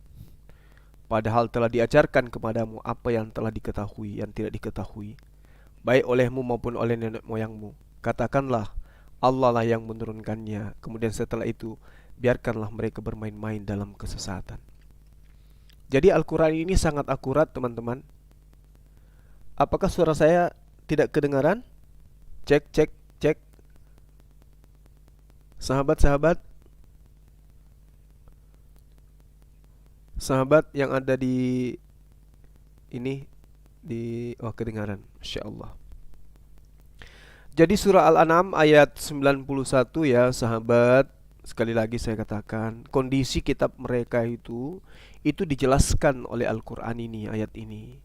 Padahal telah diajarkan kepadamu apa yang telah diketahui, yang tidak diketahui, baik olehmu maupun oleh nenek moyangmu. Katakanlah, Allah lah yang menurunkannya. Kemudian setelah itu, biarkanlah mereka bermain-main dalam kesesatan. Jadi Al-Quran ini sangat akurat, teman-teman. Apakah suara saya tidak kedengaran? Cek, cek, cek. Sahabat-sahabat, sahabat yang ada di ini kedengaran, Masya Allah. Jadi surah Al-An'am ayat 91 ya sahabat. Sekali lagi saya katakan, kondisi kitab mereka itu dijelaskan oleh Al-Quran ini, ayat ini.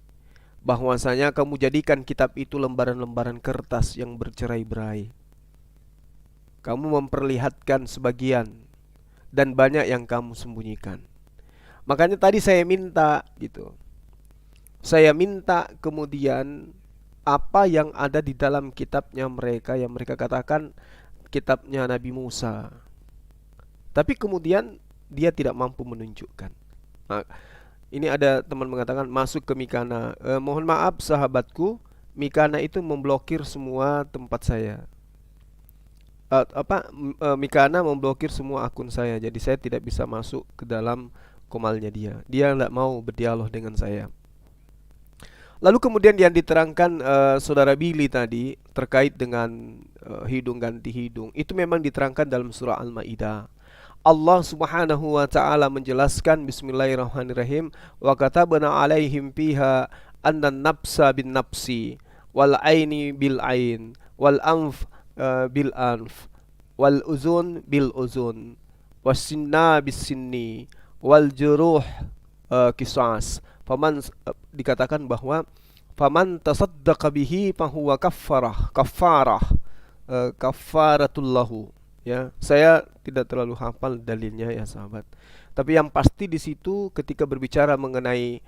Bahwasanya kamu jadikan kitab itu lembaran-lembaran kertas yang bercerai-berai. Kamu memperlihatkan sebagian dan banyak yang kamu sembunyikan. Makanya tadi saya minta gitu. Saya minta kemudian apa yang ada di dalam kitabnya mereka yang mereka katakan kitabnya Nabi Musa. Tapi kemudian dia tidak mampu menunjukkan. Nah, ini ada teman mengatakan masuk ke Mikana. Mohon maaf sahabatku, Mikana itu memblokir semua tempat saya. Mikana memblokir semua akun saya. Jadi saya tidak bisa masuk ke dalam komalnya dia. Dia tidak mau berdialog dengan saya. Lalu kemudian yang diterangkan saudara Billy tadi terkait dengan hidung ganti hidung, itu memang diterangkan dalam surah Al-Maidah. Allah Subhanahu wa taala menjelaskan bismillahirrahmanirrahim, wa katabna alaihim fiha anna nafsa bin nafsi wal aini bil ain wal anf bil anf wal uzun bil uzun was sinna bis sinni wal juruh qisas. Faman dikatakan bahwa faman tasaddaqa bihi fahuwa kafaratul lahu. Ya, saya tidak terlalu hafal dalilnya ya sahabat. Tapi yang pasti di situ ketika berbicara mengenai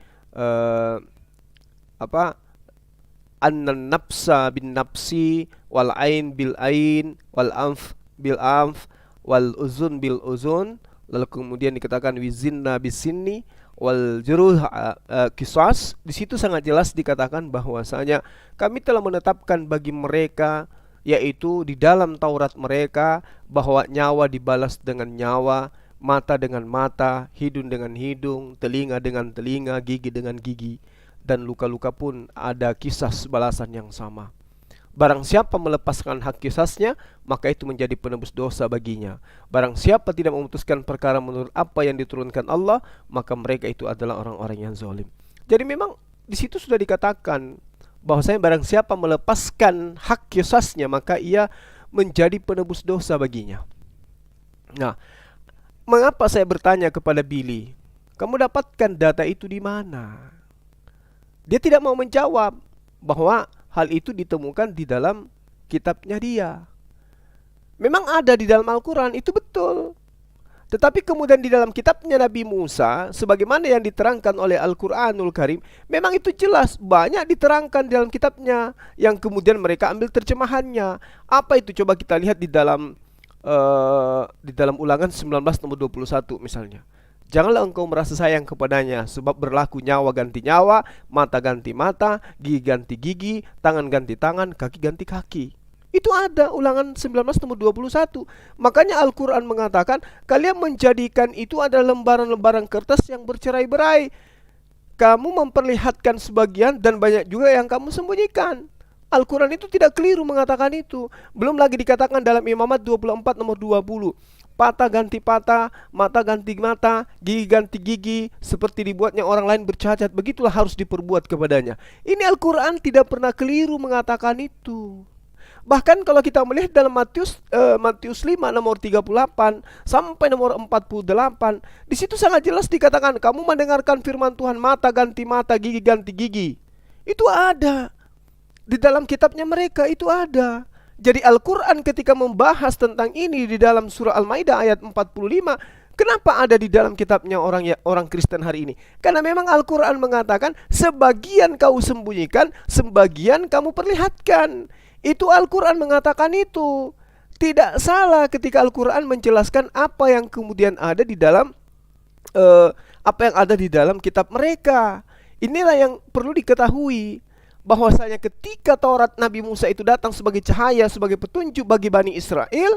annan nafsa bin nafsi wal ain bil ain wal anf bil anf wal uzun bil uzun, lalu kemudian dikatakan wizinna bisinni wal juruh qisas, di situ sangat jelas dikatakan bahwasanya kami telah menetapkan bagi mereka, yaitu di dalam Taurat mereka, bahwa nyawa dibalas dengan nyawa, mata dengan mata, hidung dengan hidung, telinga dengan telinga, gigi dengan gigi, dan luka-luka pun ada kisah balasan yang sama. Barang siapa melepaskan hak kisasnya, maka itu menjadi penebus dosa baginya. Barang siapa tidak memutuskan perkara menurut apa yang diturunkan Allah, maka mereka itu adalah orang-orang yang zalim. Jadi memang di situ sudah dikatakan bahwasanya barang siapa melepaskan hak kisasnya, maka ia menjadi penebus dosa baginya. Nah, mengapa saya bertanya kepada Billy, kamu dapatkan data itu di mana? Dia tidak mau menjawab bahwa hal itu ditemukan di dalam kitabnya dia. Memang ada di dalam Al-Quran, itu betul. Tetapi kemudian di dalam kitabnya Nabi Musa, sebagaimana yang diterangkan oleh Al-Quranul Karim, memang itu jelas, banyak diterangkan di dalam kitabnya, yang kemudian mereka ambil terjemahannya. Apa itu? Coba kita lihat di dalam Ulangan 19 nomor 21 misalnya. Janganlah engkau merasa sayang kepadanya, sebab berlaku nyawa ganti nyawa, mata ganti mata, gigi ganti gigi, tangan ganti tangan, kaki ganti kaki. Itu ada Ulangan 19 nomor 21. Makanya Al-Quran mengatakan, kalian menjadikan itu adalah lembaran-lembaran kertas yang bercerai-berai. Kamu memperlihatkan sebagian dan banyak juga yang kamu sembunyikan. Al-Quran itu tidak keliru mengatakan itu. Belum lagi dikatakan dalam Imamat 24 nomor 20. Patah ganti patah, mata ganti mata, gigi ganti gigi, seperti dibuatnya orang lain bercacat, begitulah harus diperbuat kepadanya. Ini Al-Quran tidak pernah keliru mengatakan itu. Bahkan kalau kita melihat dalam Matius 5 nomor 38 sampai nomor 48, di situ sangat jelas dikatakan, kamu mendengarkan firman Tuhan, mata ganti mata, gigi ganti gigi. Itu ada di dalam kitabnya mereka, itu ada. Jadi Al-Quran ketika membahas tentang ini di dalam surah Al-Maidah ayat 45, kenapa ada di dalam kitabnya orang Kristen hari ini? Karena memang Al-Quran mengatakan sebagian kau sembunyikan, sebagian kamu perlihatkan. Itu Al-Quran mengatakan itu. Tidak salah ketika Al-Quran menjelaskan apa yang kemudian ada di dalam kitab mereka. Inilah yang perlu diketahui, bahwasanya ketika Taurat Nabi Musa itu datang sebagai cahaya, sebagai petunjuk bagi Bani Israel,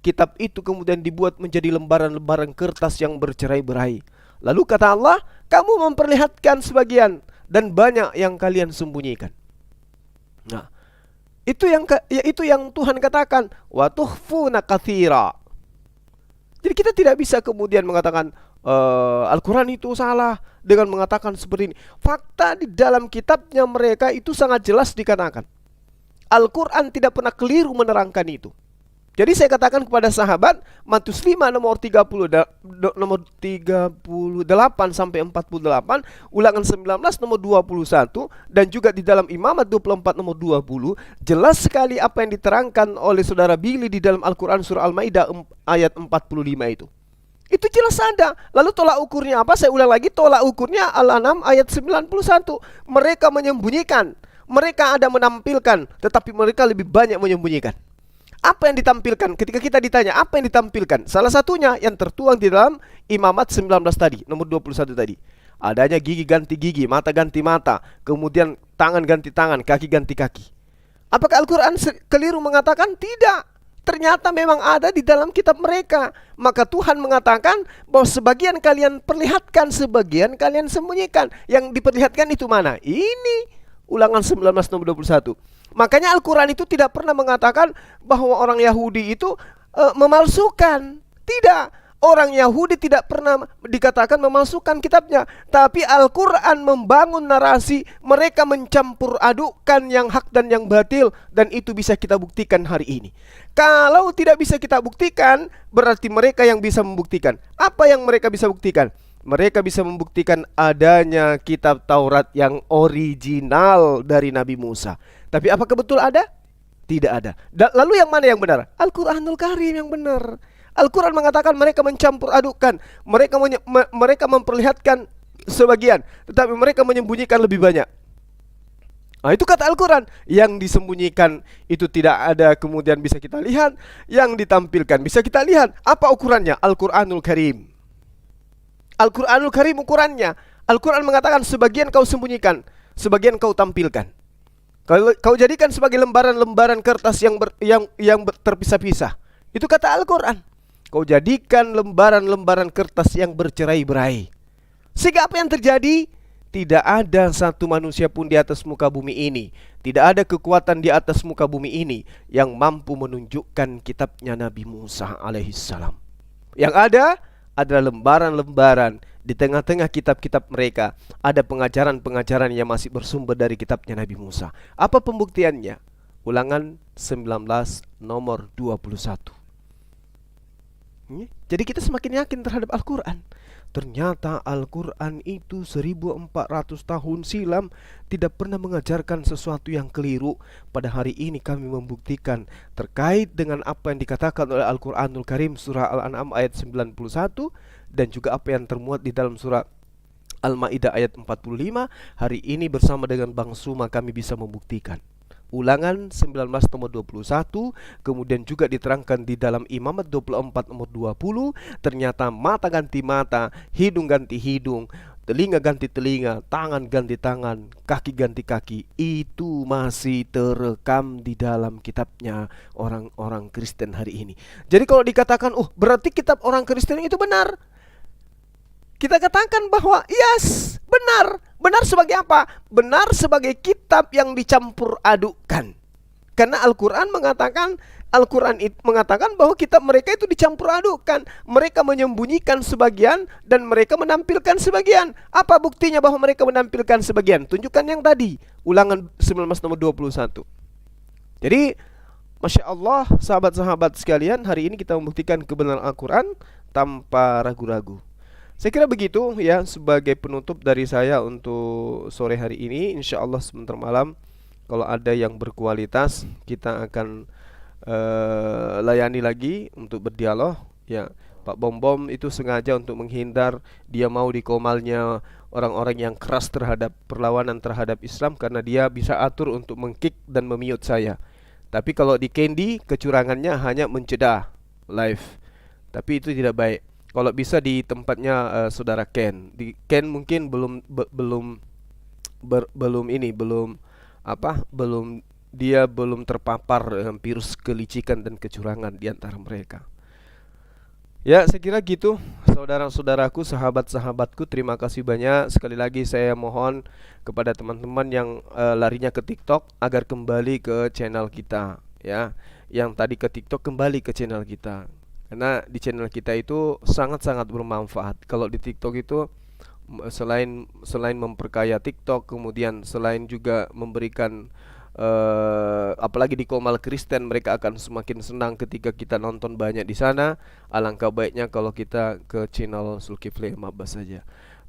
kitab itu kemudian dibuat menjadi lembaran-lembaran kertas yang bercerai-berai. Lalu kata Allah, kamu memperlihatkan sebagian dan banyak yang kalian sembunyikan. Nah, itu yang Tuhan katakan, wa tuhfuna katsira. Jadi kita tidak bisa kemudian mengatakan Al-Quran itu salah dengan mengatakan seperti ini. Fakta di dalam kitabnya mereka itu sangat jelas dikatakan. Al-Quran tidak pernah keliru menerangkan itu. Jadi saya katakan kepada sahabat, Matius 5 nomor 38 sampai 48, Ulangan 19 nomor 21, dan juga di dalam Imamat 24 nomor 20, jelas sekali apa yang diterangkan oleh saudara Billy di dalam Al-Quran surah Al-Maidah ayat 45 itu. Itu jelas ada. Lalu tolak ukurnya apa? Saya ulang lagi, tolak ukurnya Al-An'am ayat 91. Mereka menyembunyikan, mereka ada menampilkan, tetapi mereka lebih banyak menyembunyikan. Apa yang ditampilkan? Ketika kita ditanya apa yang ditampilkan, salah satunya yang tertuang di dalam Imamat 19 tadi, nomor 21 tadi. Adanya gigi ganti gigi, mata ganti mata, kemudian tangan ganti tangan, kaki ganti kaki. Apakah Al-Quran keliru mengatakan? Tidak. Ternyata memang ada di dalam kitab mereka. Maka Tuhan mengatakan bahwa sebagian kalian perlihatkan, sebagian kalian sembunyikan. Yang diperlihatkan itu mana? Ini Ulangan 19 nomor 21. Makanya Al-Quran itu tidak pernah mengatakan bahwa orang Yahudi itu memalsukan. Tidak. Orang Yahudi tidak pernah dikatakan memalsukan kitabnya. Tapi Al-Quran membangun narasi. Mereka mencampur adukkan yang hak dan yang batil. Dan itu bisa kita buktikan hari ini. Kalau tidak bisa kita buktikan, berarti mereka yang bisa membuktikan. Apa yang mereka bisa buktikan? Mereka bisa membuktikan adanya kitab Taurat yang original dari Nabi Musa. Tapi apakah betul ada? Tidak ada. Lalu yang mana yang benar? Al-Quranul Karim yang benar. Al-Quran mengatakan mereka mencampur adukkan. Mereka memperlihatkan sebagian, tetapi mereka menyembunyikan lebih banyak. Nah, itu kata Al-Quran. Yang disembunyikan itu tidak ada kemudian bisa kita lihat. Yang ditampilkan bisa kita lihat. Apa ukurannya? Al-Quranul Karim. Al-Quranul Karim ukurannya. Al-Quran mengatakan sebagian kau sembunyikan, sebagian kau tampilkan. Kau jadikan sebagai lembaran-lembaran kertas yang terpisah-pisah. Itu kata Al-Quran. Kau jadikan lembaran-lembaran kertas yang bercerai-berai. Sehingga apa yang terjadi? Tidak ada satu manusia pun di atas muka bumi ini, tidak ada kekuatan di atas muka bumi ini yang mampu menunjukkan kitabnya Nabi Musa alaihissalam. Yang ada adalah lembaran-lembaran. Di tengah-tengah kitab-kitab mereka ada pengajaran-pengajaran yang masih bersumber dari kitabnya Nabi Musa. Apa pembuktiannya? Ulangan 19 nomor 21. Jadi kita semakin yakin terhadap Al-Quran. Ternyata Al-Quran itu 1400 tahun silam tidak pernah mengajarkan sesuatu yang keliru. Pada hari ini kami membuktikan terkait dengan apa yang dikatakan oleh Al-Quranul Karim surah Al-An'am ayat 91, dan juga apa yang termuat di dalam surah Al-Maidah ayat 45. Hari ini bersama dengan Bang Suma kami bisa membuktikan. Ulangan 19 nomor 21, kemudian juga diterangkan di dalam Imamat 24 nomor 20, ternyata mata ganti mata, hidung ganti hidung, telinga ganti telinga, tangan ganti tangan, kaki ganti kaki. Itu masih terekam di dalam kitabnya orang-orang Kristen hari ini. Jadi kalau dikatakan, berarti kitab orang Kristen itu benar, kita katakan bahwa yes, benar. Benar sebagai apa? Benar sebagai kitab yang dicampur adukkan. Karena Al-Quran mengatakan bahwa kitab mereka itu dicampur adukkan. Mereka menyembunyikan sebagian dan mereka menampilkan sebagian. Apa buktinya bahwa mereka menampilkan sebagian? Tunjukkan yang tadi, Ulangan 19 nomor 21. Jadi Masya Allah, sahabat-sahabat sekalian, hari ini kita membuktikan kebenaran Al-Quran tanpa ragu-ragu. Saya kira begitu ya sebagai penutup dari saya untuk sore hari ini. Insya Allah sebentar malam kalau ada yang berkualitas kita akan layani lagi untuk berdialog ya. Pak Bom itu sengaja untuk menghindar, dia mau di komalnya orang-orang yang keras terhadap perlawanan terhadap Islam, karena dia bisa atur untuk meng-kick dan memute saya. Tapi kalau di Candy kecurangannya hanya mencegah live, tapi itu tidak baik. Kalau bisa di tempatnya saudara Ken. Di Ken mungkin belum terpapar virus kelicikan dan kecurangan di antara mereka. Ya, saya kira gitu. Saudara-saudaraku, sahabat-sahabatku, terima kasih banyak. Sekali lagi saya mohon kepada teman-teman yang larinya ke TikTok agar kembali ke channel kita ya. Yang tadi ke TikTok kembali ke channel kita. Karena di channel kita itu sangat-sangat bermanfaat. Kalau di TikTok itu selain memperkaya TikTok, kemudian selain juga memberikan apalagi di Komal Kristen, mereka akan semakin senang ketika kita nonton banyak di sana. Alangkah baiknya kalau kita ke channel Zulkifli M. Abbas saja.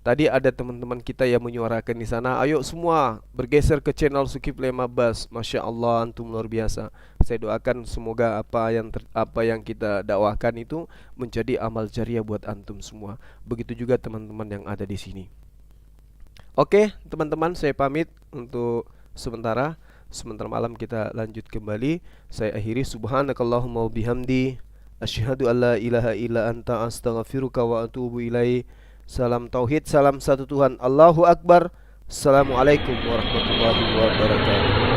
Tadi ada teman-teman kita yang menyuarakan di sana, ayo semua bergeser ke channel Zulkifli M. Abbas. Masya Allah, antum luar biasa. Saya doakan semoga apa yang kita dakwakan itu menjadi amal jariah buat antum semua. Begitu juga teman-teman yang ada di sini. Oke, teman-teman, saya pamit untuk sementara. Sebentar malam kita lanjut kembali. Saya akhiri subhanakallahumma wabihamdi asyhadu alla ilaha illa anta astaghfiruka wa atubu ilaik. Salam tauhid, salam satu Tuhan. Allahu Akbar. Assalamualaikum warahmatullahi wabarakatuh.